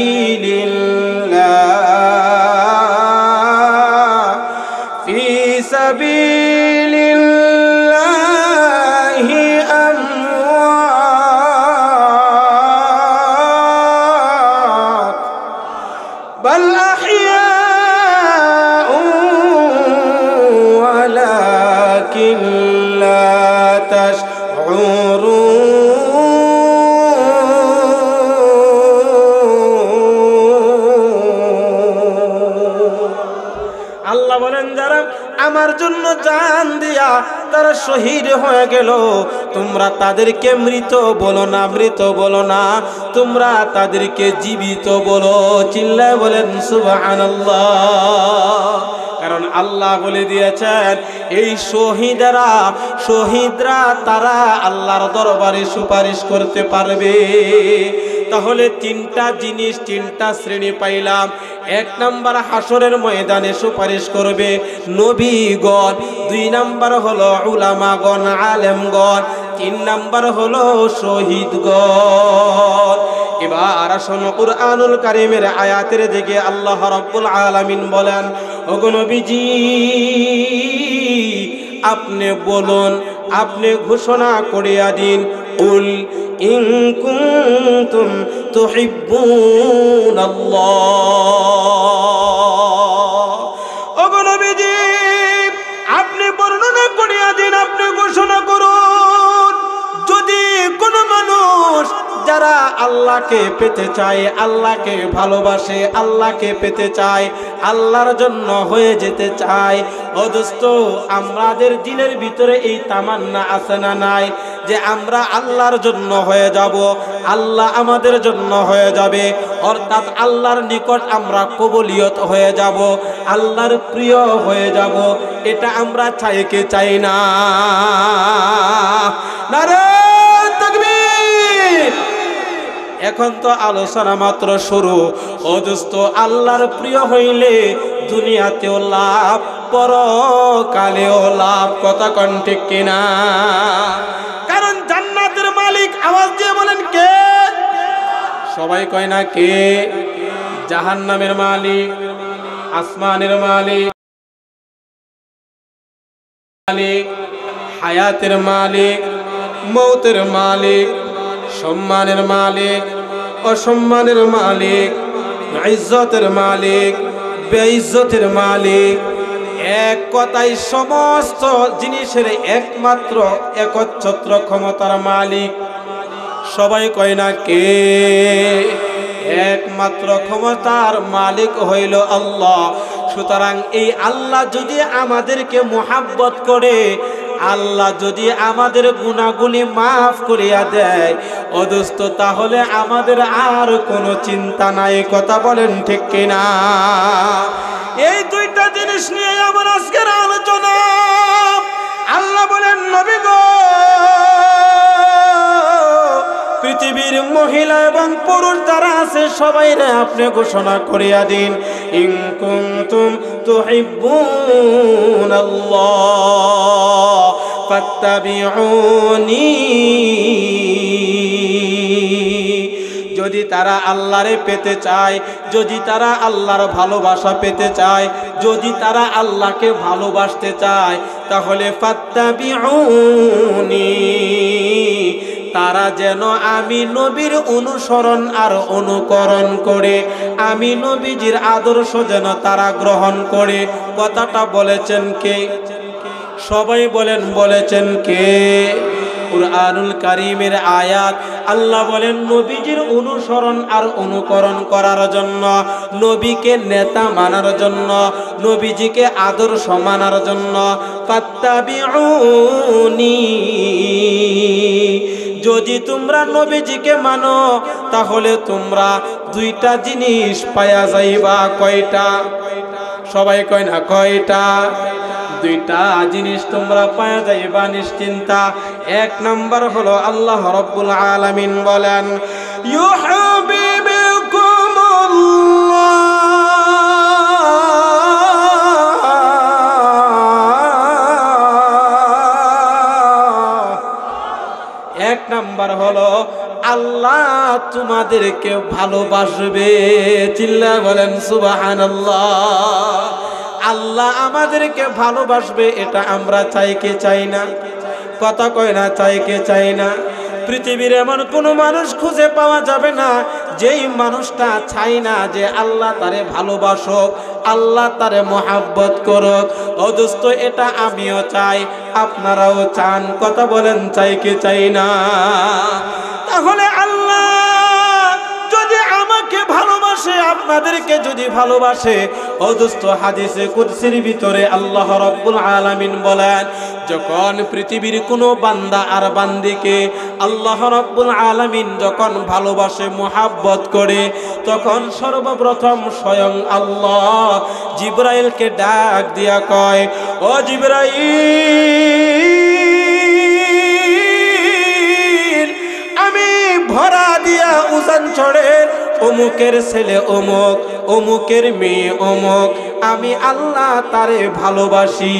ফি সাবিলিল্লাহি আমওয়াত বাল আহইয়াউ ওয়ালাকিন লা তাশউরুন। আল্লাহ বলেন, যারা আমার জন্য জান দিয়া তারা শহীদ হয়ে গেল, তোমরা তাদেরকে মৃত বলো না, মৃত বলো না, তোমরা তাদেরকে জীবিত বলো। চিল্লায় বলেন সুবহানাল্লাহ। কারণ আল্লাহ বলে দিয়েছেন এই শহীদরা তারা আল্লাহর দরবারে সুপারিশ করতে পারবে। তাহলে তিনটা জিনিস, তিনটা শ্রেণী পাইলাম। এক নাম্বার হাসরের ময়দানে সুপারিশ করবে নবীগণ, দুই নাম্বার হলো উলামাগণ, আলেমগণ, তিন নাম্বার হলো শহীদগণ। এবার আসুন কুরআনুল কারীমের আয়াতের দিকে। আল্লাহ রাব্বুল আলামিন বলেন, ওগো নবীজি আপনি বলুন, আপনি ঘোষণা করিয়া দিন, উল ইন কুনতুম তুহিব্বুনাল্লাহ। ওগো নবীজি আপনি বর্ণনা করিয়া দিন, আপনি ঘোষণা করুন, যদি কোনো মানুষ যারা আল্লাহকে পেতে চায়, আল্লাহকে ভালোবাসে, আল্লাহকে পেতে চায়, আল্লাহর জন্য হয়ে যেতে চায়, ও দোস্ত আমাদের দিলের ভিতরে এই তামান্না আছে না নাই যে আমরা আল্লাহর জন্য হয়ে যাব, আল্লাহ আমাদের জন্য হয়ে যাবে, অর্থাৎ আল্লাহর নিকট আমরা কবুলিয়ত হয়ে যাব, আল্লাহর প্রিয় হয়ে যাব। এটা আমরা চাই কি চাই না? নারে তাকবীর। এখন তো আলোচনা মাত্র শুরু। ও দোস্ত আল্লাহর প্রিয় হইলে দুনিয়াতেও লাভ, পরকালেও লাভ। কথা কোন ঠিক কিনা? কারণ জান্নাতের মালিক, আওয়াজ দিয়ে বলেন কে? সবাই কয় না কে? জাহান্নামের মালিক, আসমানের মালিক, হায়াতের মালিক, মৌতের মালিক, সম্মানের মালিক, অসম্মানের মালিক, ইজ্জতের মালিক, বেইজ্জতের মালিক, এক কথায় সমস্ত জিনিসের একমাত্র একচ্ছত্র ক্ষমতার মালিক। সবাই কয় না কে? একমাত্র ক্ষমতার মালিক হইল আল্লাহ। সুতরাং এই আল্লাহ যদি আমাদেরকে মুহাব্বত করে, আল্লাহ যদি আমাদের গুনাহগুলি মাফ করিয়া দেয়, ও দোস্ত তাহলে আমাদের আর কোনো চিন্তা নাই। কথা বলেন ঠিক কিনা? এই দুইটা জিনিস নিয়ে আমার আজকের আলোচনা। আল্লাহ বলেন, নবী গো পৃথিবীর মহিলা এবং পুরুষ যারা আছে সবাইরে আপনি ঘোষণা করিয়া দিন, ইন কুনতুম তুহিব্বুনাল্লাহ ফাত্তাবিউনি। যদি তারা আল্লাহরে পেতে চায়, যদি তারা আল্লাহর ভালোবাসা পেতে চায়, যদি তারা আল্লাহকে ভালোবাসতে চায়, তাহলে ফাত্তাবিউনি, তারা যেন আমি নবীর অনুসরণ আর অনুকরণ করে, আমি নবীজির আদর্শ যেন তারা গ্রহণ করে। কথাটা বলেছেন কে? সবাই বলেন, বলেছেন কে? কুরআনুল কারীমের আয়াত। আল্লাহ বলেন নবীজির অনুসরণ আর অনুকরণ করার জন্য, নবীকে নেতা মানার জন্য, নবীজিকে আদর্শ মানার জন্য ফাত্তাবিউনি, যদি তোমরা নবীজিকে মানো তাহলে তোমরা দুইটা জিনিস পায়া যাইবা। কয়টা? সবাই কয় না কয়টা? দুইটা জিনিস তোমরা পায়া যাইবা নিশ্চিন্তা। এক নাম্বার হলো আল্লাহ রাব্বুল আলামিন বলেন এক নাম্বার হলো আল্লাহ তোমাদেরকে ভালোবাসবে। চিল্লা বলেন সুবহানাল্লাহ। আল্লাহ আমাদেরকে ভালোবাসবে, এটা আমরা চাই কি চাই না? কথা কয় না চাই কি চাই না? পৃথিবীর এমন কোনো মানুষ খুঁজে পাওয়া যাবে না যেই মানুষটা চাই না যে আল্লাহ তারে ভালোবাসুক, আল্লাহ তারে মহাব্বত করুক। ও দোস্ত, এটা আমিও চাই, আপনারাও চান। কথা বলেন চাই কি চাই না? তাহলে আল্লাহ যদি আমাকে ভালোবাসে, আপনাদেরকে যদি ভালোবাসে, ও দোস্ত, হাদিসে কুদসির ভিতরে আল্লাহ রাব্বুল আলামিন বলেন, যখন পৃথিবীর কোনো বান্দা আর বান্দিকে আল্লাহ রাব্বুল আলামিন যখন ভালোবাসে, মুহাব্বত করে, তখন সর্বপ্রথম স্বয়ং আল্লাহ জিবরাইলকে ডাক দিয়া কয়, ও জিবরাইল, আমি ভরা দিয়া উজান চড়ে অমুকের ছেলে অমুক, অমুকের মেয়ে অমুক, আমি আল্লাহ তারে ভালোবাসি।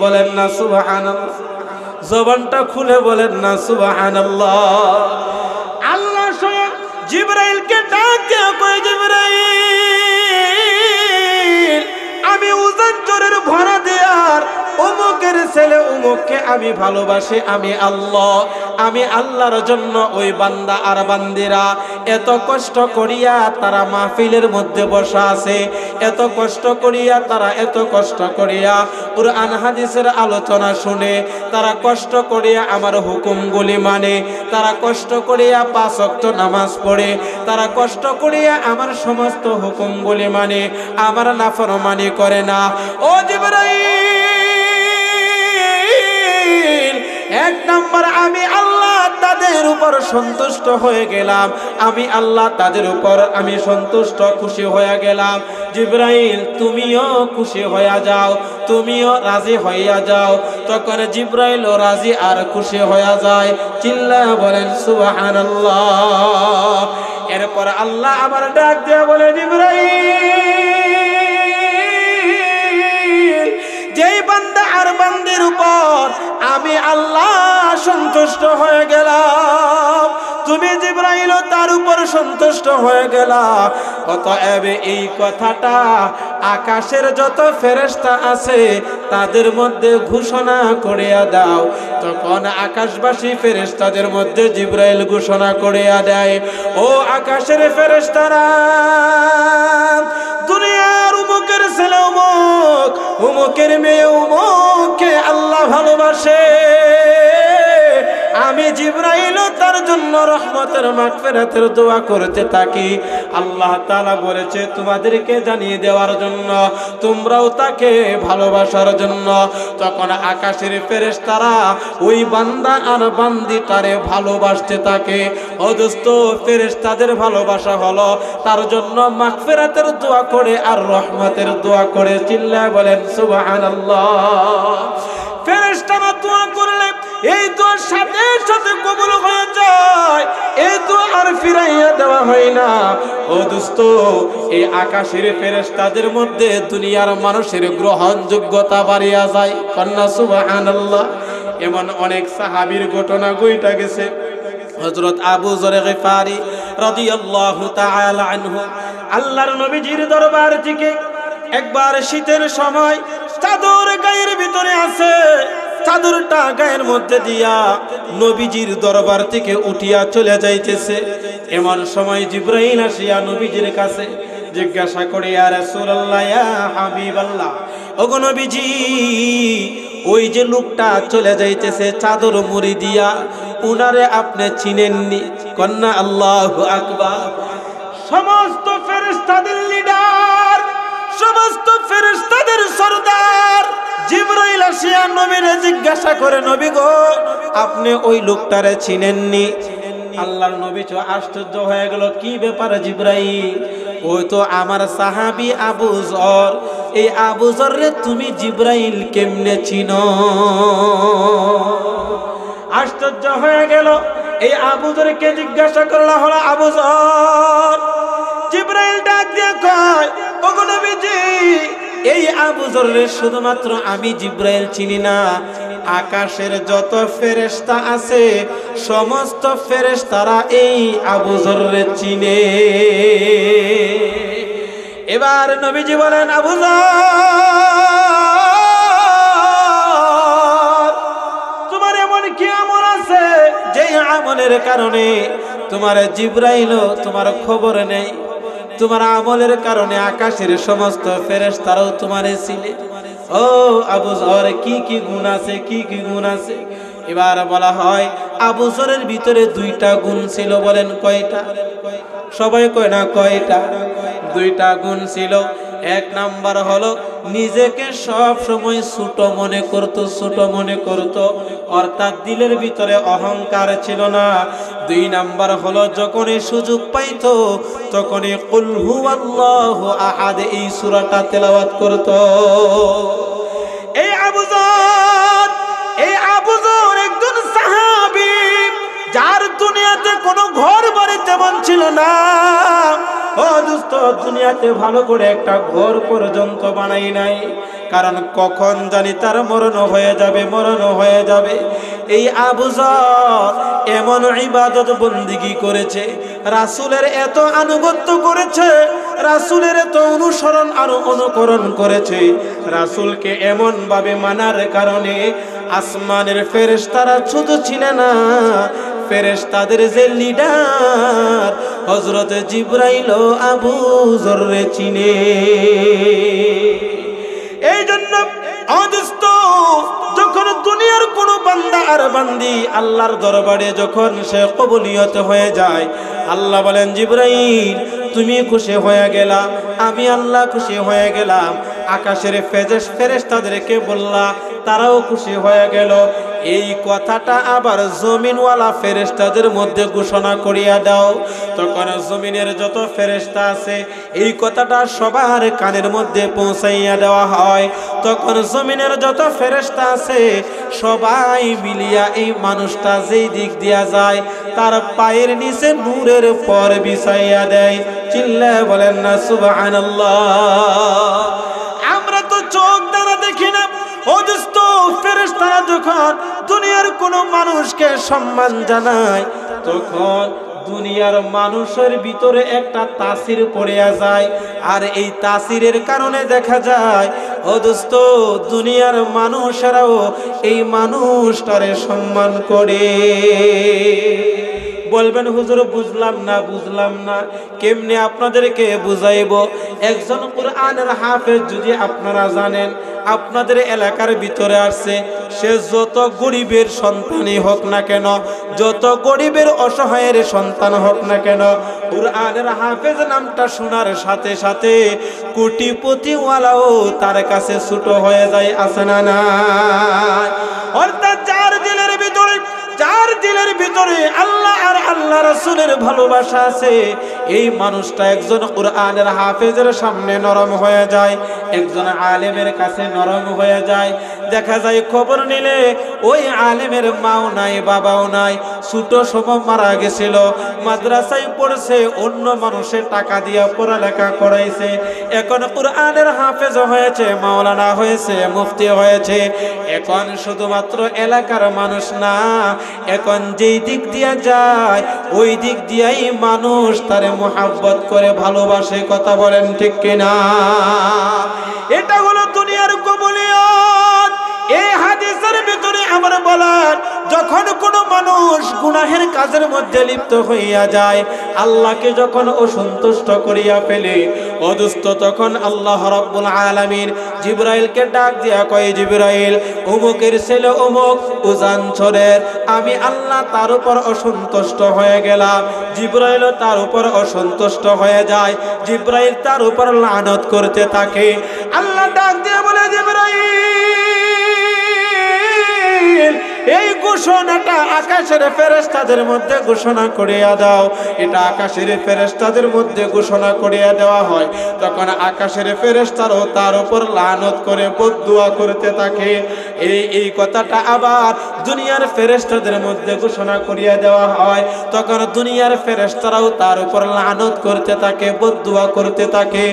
বলেন না সুবহানাল্লাহ? জবানটা খুলে বলেন না সুবহানাল্লাহ? আল্লাহ স্বয়ং জিবরাইলকে ডাক দিয়ে কয়, জিবরাইল, আমি উজান চরের ভরা দেয়ার অমুকের ছেলে অমুককে আমি ভালোবাসি, আমি আল্লাহ। আমি আল্লাহর জন্য ওই বান্দা আর বান্দিরা এত কষ্ট করিয়া তারা মাহফিলের মধ্যে বসা আছে, এত কষ্ট করিয়া তারা এত কষ্ট করিয়া কুরআন হাদিসের আলোচনা শুনে, তারা কষ্ট করিয়া আমার হুকুমগুলি মানে, তারা কষ্ট করিয়া 5 ওয়াক্ত নামাজ পড়ে, তারা কষ্ট করিয়া আমার সমস্ত হুকুমগুলি মানে, আমার নাফরমানি করে না। ও জিবরাইল, এক নাম্বার আমি আল্লাহ তাদের উপর সন্তুষ্ট হয়ে গেলাম, আমি আল্লাহ তাদের উপর আমি সন্তুষ্ট খুশি হয়ে গেলাম। জিবরাইল, তুমিও খুশি হয়ে যাও, তুমিও রাজি হইয়া যাও। তখন জিবরাইলও রাজি আর খুশি হয়ে যায়। চিল্লা বলেন সুবহানাল্লাহ। এরপর আল্লাহ আবার ডাক দিয়ে বলে, জিবরাইল, যেই বান্দা আর বান্দির উপর আমি আল্লাহ সন্তুষ্ট হয়ে গেলাম, তুমি জিবরাইল তার উপর সন্তুষ্ট হয়ে গেলা, অতএব এই কথাটা আকাশের যত ফেরেশতা আছে তাদের মধ্যে ঘোষণা করিয়া দাও। তখন আকাশবাসী ফেরেশতাদের মধ্যে জিবরাইল ঘোষণা করিয়া দেয়, ও আকাশের ফেরেশতারা, দুনিয়ার অমুকের ছেলে অমুক, অমুকের মেয়ে অমুককে আল্লাহ ভালোবাসে। আমি জিবরাইল তার জন্য রহমতের মাগফিরাতের দোয়া করতে থাকি। আল্লাহ তাআলা বলেছে তোমাদেরকে জানিয়ে দেওয়ার জন্য, তোমরাও তাকে ভালোবাসার জন্য। তখন আকাশের ফেরেশতারা ওই বান্দা আর বান্দিটারে ভালোবাসতে থাকে। ও দোস্ত, ফেরেশতাদের ভালোবাসা হলো তার জন্য মাগফিরাতের দোয়া করে আর রহমতের দোয়া করে। চিল্লায় বলেন সুবহানাল্লাহ। ফেরেশতারা দোয়া করলে এই দোয়ার সাথে সাথে কবুল হয়ে যায়, এই দোয়া আর ফিরাইয়া দেওয়া হয় না। ও দোস্ত, এই আকাশের ফেরেশতাদের মধ্যে দুনিয়ার মানুষের গ্রহণযোগ্যতা বাড়িয়া যায়। কন্যা সুবহানাল্লাহ। এমন অনেক সাহাবীর ঘটনা গইটা গেছে। হযরত আবু যর গিফারি রাদিয়াল্লাহু তাআলা আনহু আল্লাহর নবীজির দরবার থেকে একবার শীতের সময় চাদর গায়ের ভিতরে আছে, চাদরটা গায়ের মধ্যে দিয়া নবীজির দরবার থেকে উঠিয়া চলে যাইতেছে। এমন সময় জিবরাইল আসিয়া নবীজির কাছে জিজ্ঞাসা করে, ইয়া রাসূলুল্লাহ, ইয়া হাবিবাল্লাহ, ওগো নবীজি, ওই যে লোকটা চলে যাইতেছে চাদর মুড়ি দিয়া, উনারে আপনি চিনেননি? কন্যা আল্লাহু আকবার। সমস্ত ফেরেশতাদের লিডার, সমস্ত ফেরেশতাদের সরদার জিবরাইল আসিয়া নবীরে জিজ্ঞাসা করে, নবী গো, আপনি ওই লোকটারে চিনেননি? আল্লাহর নবী তো আশ্চর্য হয়ে গেল, কি ব্যাপার জিবরাইল? ওই তো আমার সাহাবী আবু যর। এই আবু যর রে তুমি জিবরাইল কেমনে চিনো? আশ্চর্য হয়ে গেল। এই আবু যরকে জিজ্ঞাসা করলা হলো, আবু যর। জিবরাইল ডাক দিয়ে কয়, ওগো নবীজি, এই আবু যররে শুধুমাত্র আমি জিবরাইল চিনি না, আকাশের যত ফেরেশতা আছে সমস্ত ফেরেশতারা এই আবু যররে চিনে। এবার নবীজি বলেন, আবু যর, তোমার এমন কি আমল আছে যে আমলের কারণে তোমার জিবরাইলও তোমার খবর নেই? তোমার আমলের কারণে আকাশের সমস্ত ফেরেশতারাও তোমারে চিনে। ও আবু যর, কি কি গুণ আছে, কি কি গুণ আছে? এবার বলা হয় আবু যরের ভিতরে দুইটা গুণ ছিল। বলেন কয়টা? সবাই কয় না কয়টা? দুইটা গুণ ছিল। এক নাম্বার হলো নিজেকে সব সময় ছোট মনে করত, ছোট মনে করত, অর্থাৎ দিলের ভিতরে অহংকার ছিল না। দুই নাম্বার হলো যখনই সুযোগ পাইতো তখনই কুল হুয়াল্লাহু আহাদ এই সূরাটা তেলাওয়াত করত। এই আবু যর একজন সাহাবী, যার দুনিয়াতে কোনো ঘর বাড়ি তেমন ছিল না। ও দোস্ত, দুনিয়াতে ভালো করে একটা ঘর পর্যন্ত বানাই নাই, কারণ কখন জানি তার মরণ হয়ে যাবে, মরণ হয়ে যাবে। এই আবু যর এমন ইবাদত বন্দিগি করেছে, রাসূলের এত আনুগত্য করেছে, রাসূলের এত অনুসরণ আর অনুকরণ করেছে, রাসূলকে এমন ভাবে মানার কারণে আসমানের ফেরেশতারা শুধু ছিলেন না, ফেরেশতাদের যে লিডার হযরত জিবরাইল আবু যররে চিনে। এই জন্য অদস্ত যখন দুনিয়ার কোন বান্দা আর বান্দি আল্লাহর দরবারে যখন সে কবুলিয়ত হয়ে যায়, আল্লাহ বলেন, জিবরাইল তুমি খুশি হয়ে গেলা, আমি আল্লাহ খুশি হয়ে গেলাম। আকাশের ফেরেশতাদেরকে বললা, তারাও খুশি হয়ে গেল। এই কথাটা আবার জমিনওয়ালা ফেরেশতাদের মধ্যে ঘোষণা করিয়া দাও। তখন জমিনের যত ফেরেশতা আছে এই কথাটা সবার কানের মধ্যে পৌঁছাইয়া দেওয়া হয়। তখন জমিনের যত ফেরেশতা আছে সবাই মিলিয়া এই মানুষটা যেই দিক দিয়া যায় তার পায়ের নিচে নূরের পর বিছাইয়া দেয়। চিল্লায় বলেন না সুবহানাল্লাহ। আমরা তো চোখ দ্বারা দেখি না। ও দোস্ত, ফেরেশতারা যখন দুনিয়ার কোন মানুষকে সম্মান জানায় তখন দুনিয়ার মানুষের ভিতরে একটা তাসির পড়িয়া যায়, আর এই তাসিরের কারণে দেখা যায় ও দোস্ত দুনিয়ার মানুষেরাও এই মানুষটারে সম্মান করে। বলবেন হুজুর বুঝলাম না, বুঝলাম না, কেমনে আপনাদেরকে বুঝাইব? একজন কোরআনের হাফেজ যদি আপনারা জানেন আপনাদের এলাকার ভিতরে আসছে, সে যত গরিবের সন্তানই হোক না কেন, যত গরিবের অসহায়ের সন্তান হোক না কেন, কোরআনের হাফেজ নামটা শোনার সাথে সাথে কোটিপতিওয়ালাও তার কাছে ছোট হয়ে যায়। আছে না না? অর্থাৎ যার দিলের ভিতরে আল্লাহ আর আল্লাহ রাসূলের ভালোবাসা আছে, এই মানুষটা একজন কোরআনের হাফেজের সামনে নরম হয়ে যায়, একজন আলেমের কাছে নরম হয়ে যায়। দেখা যায় খবর নিলে ওই আলেমের মাও নাই, বাবাও নাই, ছোট সময় মারা গেছিল, মাদ্রাসায় পড়ছে, অন্য মানুষের টাকা দিয়ে পড়ালেখা করাইছে, এখন কোরআনের হাফেজ হয়েছে, মাওলানা হয়েছে, মুফতি হয়েছে। এখন শুধুমাত্র এলাকার মানুষ না, এখন যেই দিক দিয়া যায় ওই দিক দিয়াই মানুষ তারে মুহাব্বত করে, ভালোবাসে। কথা বলেন ঠিক কিনা? এটা হলো দুনিয়ার কবুলিয়ত। এই হাদিসের ভিতরে আমার বলার, যখন কোনো মানুষ গুনাহের কাজের মধ্যে লিপ্ত হইয়া যায়, আল্লাহকে যখন অসন্তুষ্ট করিয়া ফেলে অদুষ্ট, তখন আল্লাহ রাব্বুল আলামিন জিবরাইলকে ডাক দিয়া কয়, জিবরাইল অমুকের ছেলে অমুক উজান ছড়ের, আমি আল্লাহ তার উপর অসন্তুষ্ট হয়ে গেলাম। জিবরাইল তার উপর অসন্তুষ্ট হয়ে যায়, জিবরাইল তার উপর লানত করতে থাকে। আল্লাহ ডাক দিয়া বলে, জিবরাইল এই ঘোষণাটা আকাশের ফেরেশতাদের মধ্যে ঘোষণা করিয়া দাও। এটা আকাশের ফেরেশতাদের মধ্যে ঘোষণা করিয়া দেওয়া হয়, তখন আকাশের ফেরেশতারাও তার উপর লানত করে বদদুয়া করতে থাকে। এই কথাটা আবার দুনিয়ার ফেরেশতাদের মধ্যে ঘোষণা করিয়া দেওয়া হয়, তখন দুনিয়ার ফেরেশতারাও তার উপর লানত করতে থাকে, বদদুয়া করতে থাকে।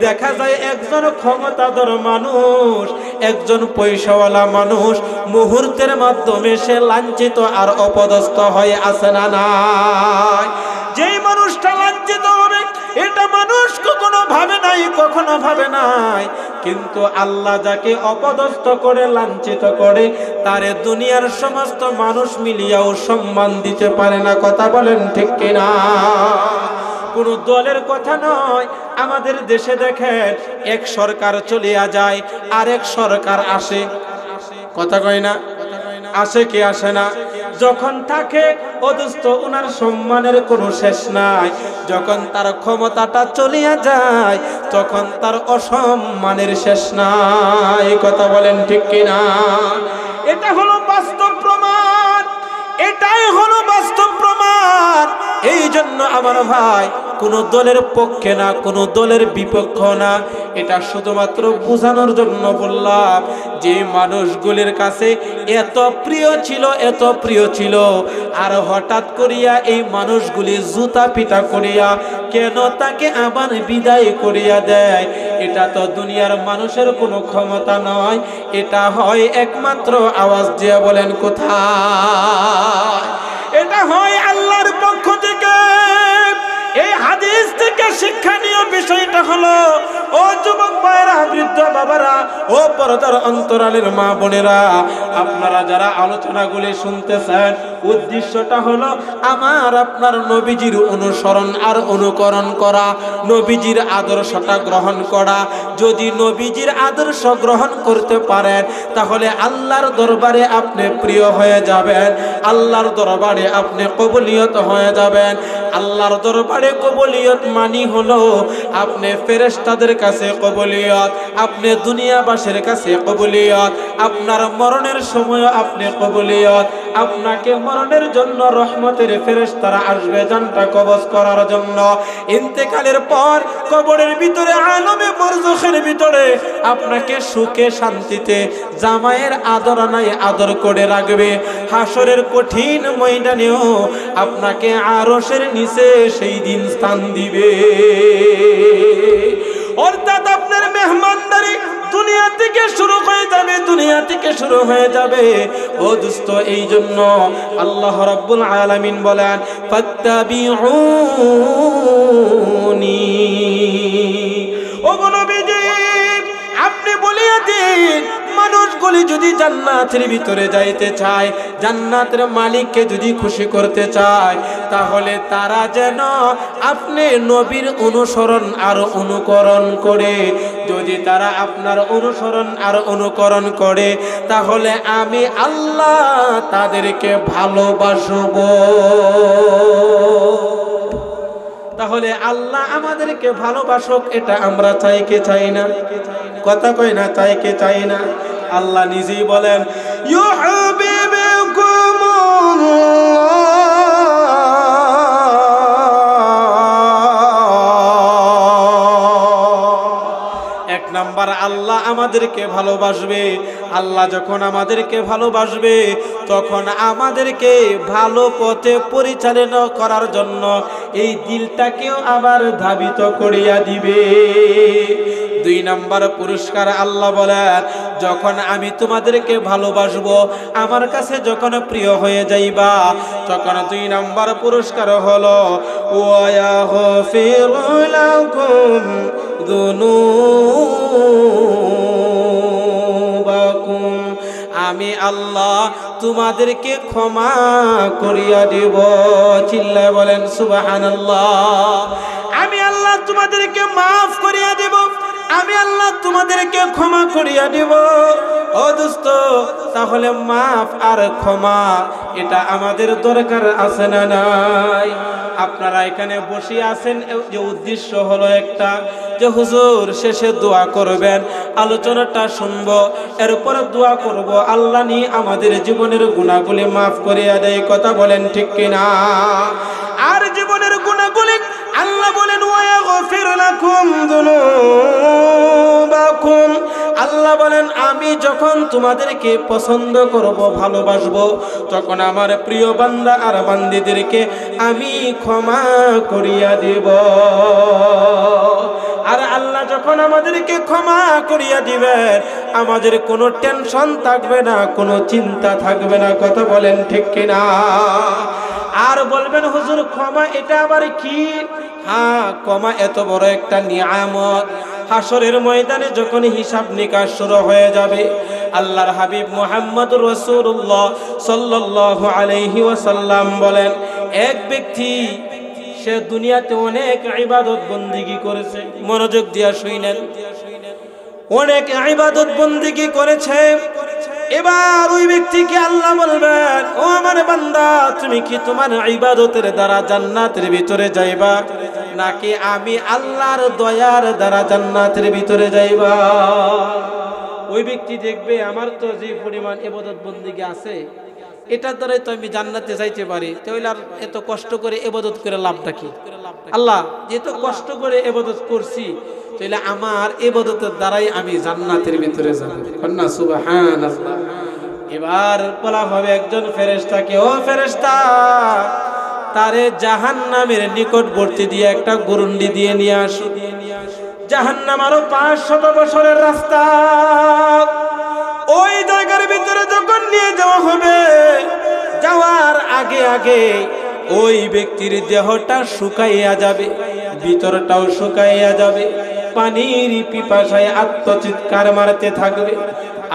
দেখা যায় একজন ক্ষমতাধর মানুষ, একজন পয়সাওয়ালা মানুষ মুহূর্তের মাধ্যমে সে লাঞ্ছিত আর অপদস্থ হয়ে আসে না নাই? যেই মানুষটা লাঞ্ছিত হবে এটা মানুষ কখনো ভাবে নাই, কখনো ভাবে নাই, কিন্তু আল্লাহ যাকে অপদস্থ করে লাঞ্ছিত করে তারে দুনিয়ার সমস্ত মানুষ মিলিয়াও সম্মান দিতে পারে না। কথা বলেন ঠিক কিনা? কোন দলের কথা নয়। আমাদের দেশে দেখেন এক সরকার চলিয়া যায়, আরেক সরকার আসে, কথা কয় না? আসে কি আসে না? যখন থাকে অদুস্ত ওনার সম্মানের কোনো শেষ নাই, যখন তার ক্ষমতাটা চলিয়া যায় তখন তার অসম্মানের শেষ নাই। কথা বলেন ঠিক কিনা? এটা হলো বাস্তব প্রমাণ, এটাই হলো বাস্তব প্রমাণ। এই জন্য আমার ভাই কোন দলের পক্ষে না, কোন দলের বিপক্ষ না, এটা শুধুমাত্র বোঝানোর জন্য বললাম যে মানুষগুলির কাছে এত প্রিয় ছিল, এত প্রিয় ছিল, আর হঠাৎ করিয়া এই মানুষগুলি জুতা পিটা করিয়া কেন তাকে আবার বিদায় করিয়া দেয়? এটা তো দুনিয়ার মানুষের কোনো ক্ষমতা নয়, এটা হয় একমাত্র আওয়াজ দিয়ে বলেন কোথায়? এটা হয় আল্লাহর পক্ষ থেকে। এই হাদিস থেকে শিক্ষণীয় বিষয়টা হলো, ও যুবক ভাইরা, বৃদ্ধ বাবারা, ও পর্দার অন্তরালের মা বোনেরা, আপনারা যারা আলোচনাগুলি শুনতেছেন, উদ্দেশ্যটা হলো আমার আপনার নবীজির অনুসরণ আর অনুকরণ করা, নবীজির আদর্শটা গ্রহণ করা। যদি নবীজির আদর্শ গ্রহণ করতে পারেন তাহলে আল্লাহর দরবারে আপনি প্রিয় হয়ে যাবেন, আল্লাহর দরবারে আপনি কবুলিয়ত হয়ে যাবেন। আল্লাহর দরবারে কবুলিয়ত মানি হলো আপনি ফেরেশতাদের কাছে কবুলিয়ত, আপনি দুনিয়াবাসীর কাছে কবুলিয়ত, আপনার মরণের সময় আপনি কবুলিয়ত। আপনাকে মরণের জন্য রহমতের ফেরেশতারা আসবে জানটা কবজ করার জন্য। ইন্তেকালের পর কবরের ভিতরে, আলমে বরজখের ভিতরে আপনাকে সুখে শান্তিতে জামাইয়ের আদরানায় আদর করে রাখবে। হাসরের কঠিন ময়দানেও আপনাকে আরশের নিচে সেই দিন স্থান দিবে। অর্থাৎ আপনার মেহমানদারি দুনিয়া থেকে শুরু হয়ে যাবে, দুনিয়া থেকে শুরু হয়ে যাবে। ও দোস্ত, এই জন্য আল্লাহ রাব্বুল আলামিন বলেন, ফাত্তাবিউনি। ও নবীজি, আপনি বলিয়া দিন মানুষগুলি যদি জান্নাতের ভিতরে যাইতে চায়, জান্নাতের মালিককে যদি খুশি করতে চায়, তাহলে তারা যেন আপনি নবীর অনুসরণ আর অনুকরণ করে। যদি তারা আপনার অনুসরণ আর অনুকরণ করে তাহলে আমি আল্লাহ তাদেরকে ভালোবাসব। তাহলে আল্লাহ আমাদেরকে ভালোবাসুক, এটা আমরা চাই কি চাই না? কথা কই না, চাই কি চাই না? আল্লাহ নিজেই বলেন, এক নাম্বার আল্লাহ আমাদেরকে ভালোবাসবে। আল্লাহ যখন আমাদেরকে ভালোবাসবে তখন আমাদেরকে ভালো পথে পরিচালনা করার জন্য এই দিলটাকেও আবার ধাবিত করিয়া দিবে। দুই নাম্বার পুরস্কার আল্লাহ বলেন, যখন আমি তোমাদেরকে ভালোবাসবো, আমার কাছে যখন প্রিয় হয়ে যাইবা, তখন দুই নাম্বার পুরস্কার হলো ওয়ায়াগফিরু লাকুম যুনুবাকুম, আমি আল্লাহ তোমাদেরকে ক্ষমা করিয়া দিব। চিল্লায় বলেন সুবহানাল্লাহ। আমি আল্লাহ তোমাদেরকে মাফ করিয়া দেব, আমি আল্লাহ তোমাদেরকে ক্ষমা করিয়া দেব। ও দোস্ত, তাহলে মাফ আর ক্ষমা এটা আমাদের দরকার আছে না নাই? আপনারা এখানে বসে আছেন, যে উদ্দেশ্য হলো একটা, যে হুজুর শেষে দোয়া করবেন, আলোচনাটা শুনবো, এরপর দোয়া করব আল্লাহ নি আমাদের জীবনের গুনাহগুলি মাফ করিয়া দেয়। কথা বলেন ঠিক কিনা? আর জীবনের গুনাহগুলি আল্লাহ বলেন ওয়াগফির লাকুম যুনুবাকুম, আল্লাহ বলেন আমি যখন তোমাদেরকে পছন্দ করব, ভালোবাসবো, তখন আমার প্রিয় বান্দা আর বান্দীদেরকে আমি ক্ষমা করিয়া দিব। আর আল্লাহ যখন আমাদেরকে ক্ষমা করিয়া দিবেন, আমাদের কোনো টেনশন থাকবে না, কোনো চিন্তা থাকবে না। কথা বলেন ঠিক কিনা? আর বলবেন হুজুর ক্ষমা এটা আবার কি? হ্যাঁ, ক্ষমা এত বড় একটা নিয়ামত। হাসরের ময়দানে যখন হিসাব নিকাশ শুরু হয়ে যাবে, আল্লাহর হাবিব মুহাম্মদুর রাসূলুল্লাহ সাল্লাল্লাহু আলাইহি ওয়াসাল্লাম বলেন, এক ব্যক্তি সে দুনিয়াতে অনেক ইবাদত বন্দেগী করেছে, মনোযোগ দিয়া শুনেন, অনেক ইবাদত বন্দেগী করেছে। এবার ওই ব্যক্তিকে আল্লাহ বলবেন, ও আমার বান্দা, তুমি কি তোমার ইবাদতের দ্বারা জান্নাতের ভিতরে যাইবা, নাকি আমি আল্লাহর দয়ার দ্বারা জান্নাতের ভিতরে যাইবা? ওই ব্যক্তি দেখবে আমার তো যে পরিমাণ ইবাদত বন্দেগী আছে, এটার দ্বারাই তো আমি জান্নাতে যাইতে পারি, তাহলে আর এত কষ্ট করে ইবাদত করে লাভটা কি? আল্লাহ এত কষ্ট করে ইবাদত করছি, তাহলে আমার ইবাদতের দ্বারাই আমি জান্নাতের ভিতরে যাব। কন্না সুবহানাল্লাহ। এবার বলা হবে একজন ফেরেশতাকে, ও ফেরেশতা, তারে জাহান্নামের নিকটবর্তী দিয়ে একটা গুরুন্ডি দিয়ে নিয়ে আসো। জাহান্নাম আরো 500 বছরের রাস্তা। ওই জায়গার ভিতরে যখন নিয়ে যাওয়া হবে, যাওয়ার আগে আগে ওই ব্যক্তির দেহটা শুকাইয়া যাবে, ভিতরটাও শুকাইয়া যাবে, পানির পিপাসায় আত্মচিৎকার মারতে থাকবে।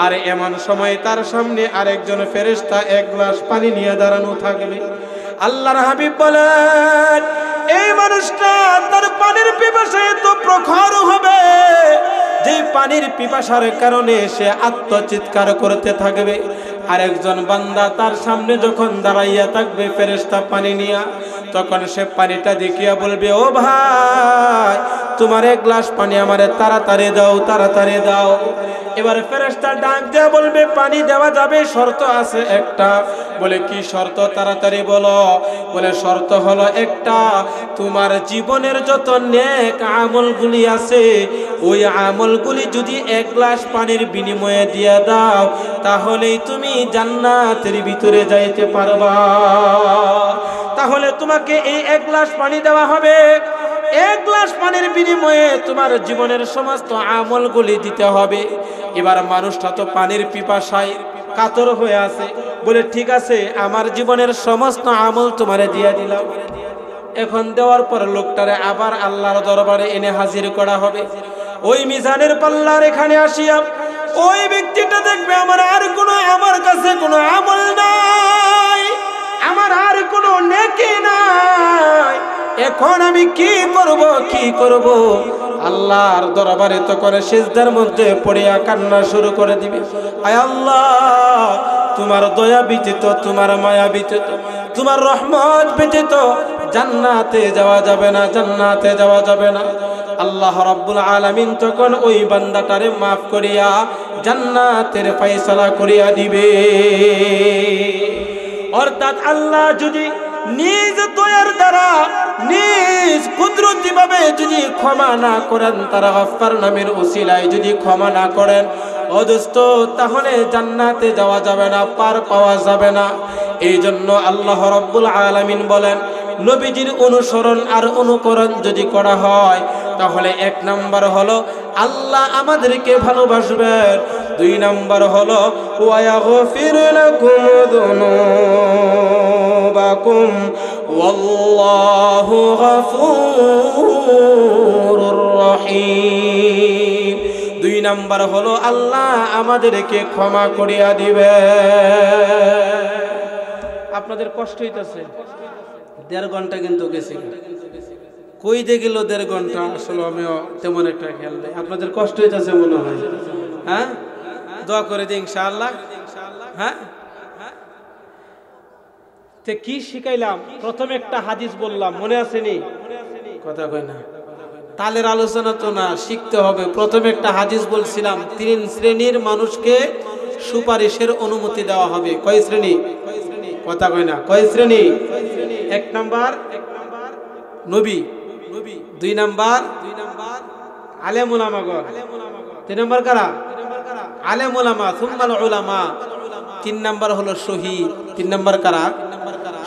আর এমন সময় তার সামনে আরেকজন ফেরেশতা এক গ্লাস পানি নিয়ে দাঁড়ানো থাকবে। আল্লাহর হাবিব বলেন, এই মানুষটা তার পানির পিপাসায় তো প্রখর হবে, যে পানির পিপাসার কারণে সে আত্মচিৎকার করতে থাকবে। আরেকজন বান্দা তার সামনে যখন দাঁড়াইয়া থাকবে ফেরেশতা পানি নিয়া, তখন সে পানিটা দেখিয়া বলবে, ও ভাই, তোমার এক গ্লাস পানি আমারে তাড়াতাড়ি দাও, তাড়াতাড়ি দাও। এবার ফেরেশতা ডাক দিয়ে বলবে, পানি দেওয়া যাবে, শর্ত আছে একটা। বলে কি শর্ত? তাড়াতাড়ি বলো। বলে শর্ত হলো একটা, তোমার জীবনের যত নেক আমলগুলি আছে, ওই আমলগুলি যদি এক গ্লাস পানির বিনিময়ে দিয়ে দাও, তাহলেই তুমি জান্নাতের ভিতরে যাইতে পারবা। তাহলে তোমাকে এই এক গ্লাস পানি দেওয়া হবে। এক গ্লাস পানির বিনিময়ে তোমার জীবনের সমস্ত আমলগুলি দিতে হবে। এবার মানুষটা তো পানির পিপাসায় কাতর হয়ে আছে, বলে ঠিক আছে, আমার জীবনের সমস্ত আমল তোমারে দিয়ে দিলাম। এখন দেওয়ার পর লোকটারে আবার আল্লাহর দরবারে এনে হাজির করা হবে। ওই মিজানের পাল্লার এখানে আসিয়া ওই ব্যক্তিটা দেখবে আমার কাছে কোনো আমল নাই, আমার আর কোনো নেকি নাই, এখন আমি কি করব? আল্লাহর দরবারে তো করে সিজদার মধ্যে পড়িয়া কান্না শুরু করে দিবে, আয় আল্লাহ, তোমার দয়া ব্যতীত, তোমার মায়া ব্যতীত, তোমার রহমত ব্যতীত জান্নাতে যাওয়া যাবে না, জান্নাতে যাওয়া যাবে না। আল্লাহ রাব্বুল আলামিন তখন ওই বান্দাটারে মাফ করিয়া জান্নাতের ফয়সালা করিয়া দিবে। অর্থাৎ আল্লাহ যদি নিজ দয়ার দ্বারা, নিজ কুদরতি ভাবে যদি ক্ষমা না করেন, তারা গফফার নামের ওসিলায় যদি ক্ষমা না করেন, ও দোস্ত, তাহলে জান্নাতে যাওয়া যাবে না, পার পাওয়া যাবে না। এই জন্য আল্লাহ রাব্বুল আলামিন বলেন, নবীজির অনুসরণ আর অনুকরণ যদি করা হয়, তাহলে 1 নাম্বার হলো আল্লাহ আমাদেরকে ভালোবাসবেন, 2 নাম্বার হলো ওয়ায়াগফির লাকুম যুনুবাকুম ওয়াল্লাহু গফুরুর রহিম। 2 নাম্বার হলো আল্লাহ আমাদেরকে ক্ষমা করিয়া দিবে। আপনাদের কষ্ট হইতেছে, 1.5 ঘন্টা কিন্তু গেছিল, কই দিয়ে গেল 1.5 ঘন্টা, আসলে আমিও তেমন একটা খেয়াল নেই। আপনাদের কষ্ট হইতেছে মনে হয়, হ্যাঁ? দোয়া করে দিই ইনশাআল্লাহ। হ্যাঁ, তে কি শিখাইলাম? প্রথমে একটা হাদিস বললাম, মনে আছে নি? কথা কয় না, তালের আলোচনা তো না, শিখতে হবে। প্রথমে একটা হাদিস বলছিলাম, 3 শ্রেণীর মানুষকে সুপারিশের অনুমতি দেওয়া হবে। কয় শ্রেণী? কথা কয় না, কয় শ্রেণী? 1 নাম্বার নবী, 2 নাম্বার আলেম উলামা, 3 নাম্বার কারা? আলেম উলামা, সুম্মাল উলামা, 3 নাম্বার হলো শহীদ। 3 নাম্বার কারা?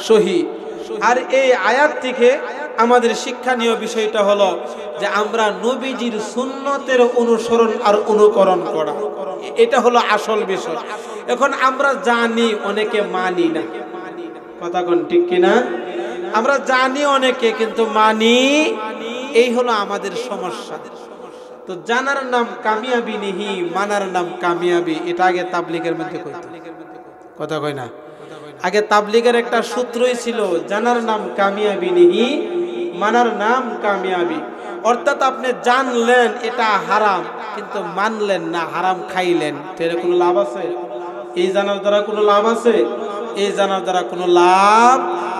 শহীদ। আর এই আয়াত থেকে আমাদের শিক্ষণীয় বিষয়টা হলো যে আমরা নবীজির সুন্নতের অনুসরণ আর অনুকরণ করা, এটা হলো আসল বিষয়। এখন আমরা জানি, অনেকে মানি না। কথা কোন ঠিক কিনা? আমরা জানি অনেকে, কিন্তু মানি, এই হলো আমাদের সমস্যা। তো জানার নাম কামিয়াবি নিহি, মানার নাম কামিয়াবি। এটা আগে তাবলীগের মধ্যে কইতো। কথা কয় না, আগে তাবলীগের একটা সূত্রই ছিল, জানার নাম কামিয়াবি নিহি, মানার নাম কামিয়াবি। অর্থাৎ আপনি জানলেন এটা হারাম, কিন্তু মানলেন না, হারাম খাইলেন, তো এর কোনো লাভ আছে? এই জানার দ্বারা কোনো লাভ আছে? এই জানার দ্বারা কোনো লাভ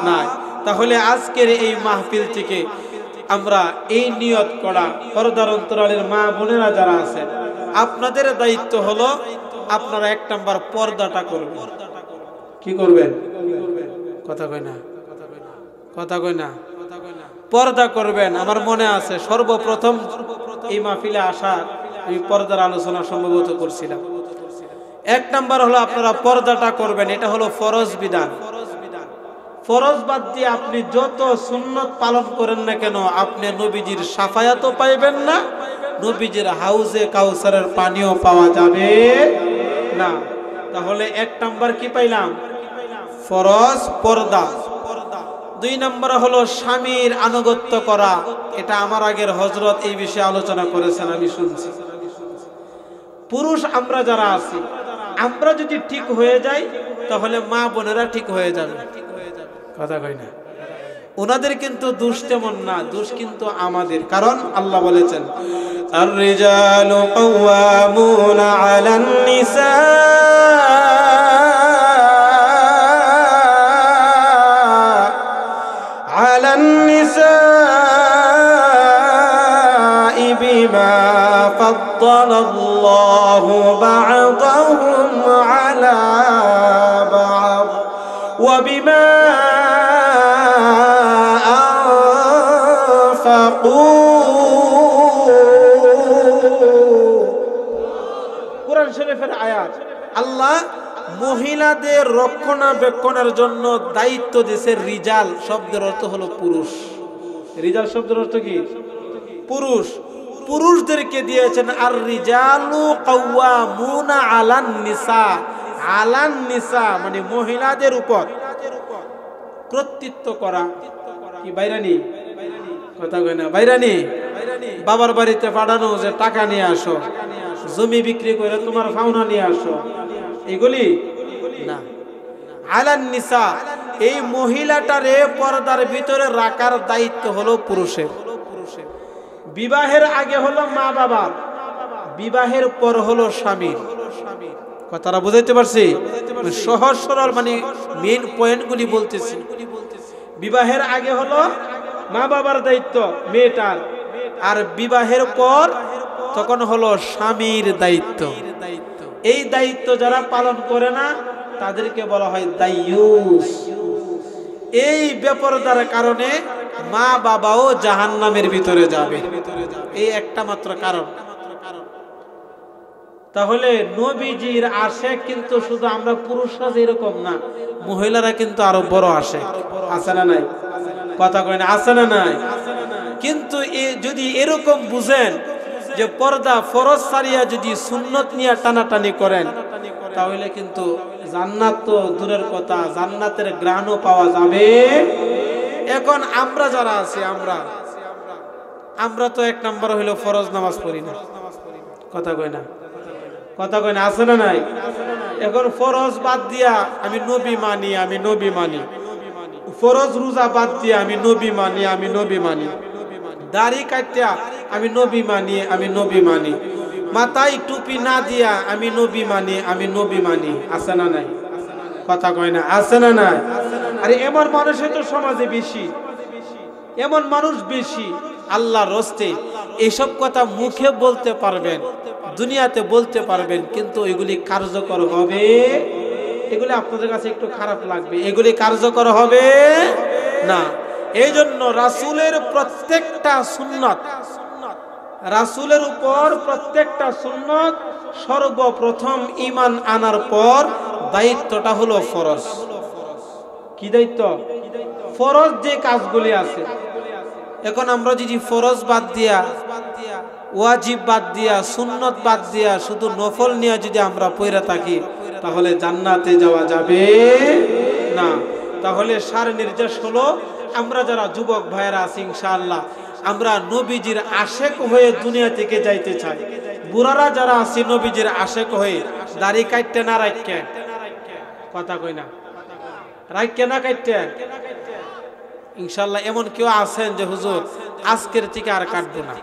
নাই। তাহলে আজকের এই মাহফিল থেকে আমরা এই নিয়ত করা, পর্দার অন্তরালের মা বোনেরা যারা আছেন, আপনাদের দায়িত্ব হলো আপনারা 1 নাম্বার পর্দাটা করবেন। কি করবেন? কথা কয় না, কথা কয় না, পর্দা করবেন। আমার মনে আছে সর্বপ্রথম এই মাহফিলে আসা আমি পর্দার আলোচনা সম্ভবত করছিলাম। 1 নাম্বার হলো আপনারা পর্দাটা করবেন, এটা হলো ফরজ বিধান। ফরজ বাদ দিয়ে আপনি যত সুন্নত পালন করেন না কেন, আপনি নবীজির শাফায়াতও পাইবেন না, নবীজির হাউজে কাউসারের পানিও পাওয়া যাবে না। তাহলে 1 নাম্বার কি পাইলাম? ফরজ পর্দা। 2 নাম্বার হলো স্বামীর আনুগত্য করা। এটা আমার আগের হযরত এই বিষয়ে আলোচনা করেছেন, আমি শুনছি। পুরুষ আমরা যারা আছি, আমরা যদি ঠিক হয়ে যাই, তাহলে মা বোনেরা ঠিক হয়ে যাবে। কথা কই না, ওনাদের কিন্তু দোষ তেমন না, দোষ কিন্তু আমাদের। কারণ আল্লাহ বলেছেন, আর রিজালু কাওয়ামুনা আলান নিসা, আলান নিসা বিমা ফাদ্দালাল্লাহু বা'দাহুম আলা বা'দ ওয়া বিমা কোরআন শরীফের আয়াত। আল্লাহ মহিলাদের রক্ষণাবেক্ষণের জন্য দায়িত্ব দিয়েছে রিজাল শব্দের অর্থ হলো পুরুষ। রিজাল শব্দের অর্থ কি? পুরুষ। পুরুষদেরকে দিয়েছেন আর রিজালু কাওয়ামুনা আলান নিসা। আলান নিসা মানে মহিলাদের উপর কর্তৃত্ব করা। কি বাইরানি? কথা কয় না, বাইরানি। বাবার বাড়িতে পাঠানো যে টাকা নিয়ে আসো, জমি বিক্রি করে তোমার পাওনা নিয়ে আসো, এগুলি না। আলান নিসা, এই মহিলাটারে পর্দার ভিতরে রাখার দায়িত্ব হলো পুরুষের। বিবাহের আগে হলো মা বাবার, বিবাহের পর হলো স্বামীর। কথাটা বুঝাইতে পারছি? সহজ সরল মানে মেইন পয়েন্টগুলি বলতেছি। বিবাহের আগে হলো মা বাবার দায়িত্ব মেয়েটার, আর বিবাহের পর তখন হলো স্বামীর দায়িত্ব। এই দায়িত্ব যারা পালন করে না তাদেরকে বলা হয় দায়ুস। এই বেপরদার কারণে মা বাবাও জাহান্নামের ভিতরে যাবে, এই একটা মাত্র কারণ। তাহলে নবীজির আশিক কিন্তু শুধু আমরা পুরুষরা যেরকম না, মহিলারা কিন্তু আরো বড় আশিক। আছে না নাই? কথা কয় না, আছে না নাই? কিন্তু যদি এরকম বুঝেন যে পর্দা ফরজ সারিয়া যদি সুন্নত নিয়ে টানাটানি করেন, তাহলে কিন্তু জান্নাত তো দূরের কথা, জান্নাতের গ্রাণও পাওয়া যাবে। এখন আমরা যারা আছি, আমরা তো 1 নাম্বার হইলো ফরজ নামাজ পড়ি না। কথা কয় না, কথা কয় না, আছে না নাই? এখন ফরজ বাদ দিয়া আমি নবী মানি, আমি নবী মানি। ফরজ রোজা বাদ দিয়া আমি নবী মানি, আমি নবী মানি। দাড়ি কাটিয়া আমি নবী মানি, আমি নবী মানি। মাথায় টুপি না দিয়া আমি নবী মানি, আমি নবী মানি, আছে না নাই? কথা কয় না, আছে না নাই? আরে এমন মানুষের তো সমাজে বেশি, এমন মানুষ বেশি। আল্লাহর রস্তে এইসব কথা মুখে বলতে পারবেন, দুনিয়াতে বলতে পারবেন, কিন্তু এগুলি কার্যকর হবে? এগুলি আপনাদের কাছে একটু খারাপ লাগবে, এগুলি কার্যকর হবে না। এই জন্য রাসূলের প্রত্যেকটা সুন্নাত, রাসূলের উপর প্রত্যেকটা সুন্নাত সর্বপ্রথম ঈমান আনার পর দায়িত্বটা হলো ফরজ। কি দায়িত্ব? ফরজ যে কাজগুলি আছে। এখন আমরা যদি ফরজ বাদ দিয়া, ওয়াজিব বাদ দিয়া, সুন্নত বাদ দিয়া শুধু নফল নিয়ে যদি আমরা পয়রা থাকি, তাহলে জান্নাতে যাওয়া যাবে না। তাহলে সার নির্দেশ হলো, আমরা যারা যুবক ভাইরা আছি ইনশাআল্লাহ আমরা নবীজির আশেক হয়ে দুনিয়া থেকে যাইতে চাই। বুড়ারা যারা আছি নবীজির আশেক হয়ে দাড়ি কাটতে না রাখতে, কথা কই না, রাখতে না কাটতে ইনশাআল্লাহ। এমন কেউ আছেন যে হুজুর আজকের থেকে আর কাটবো না,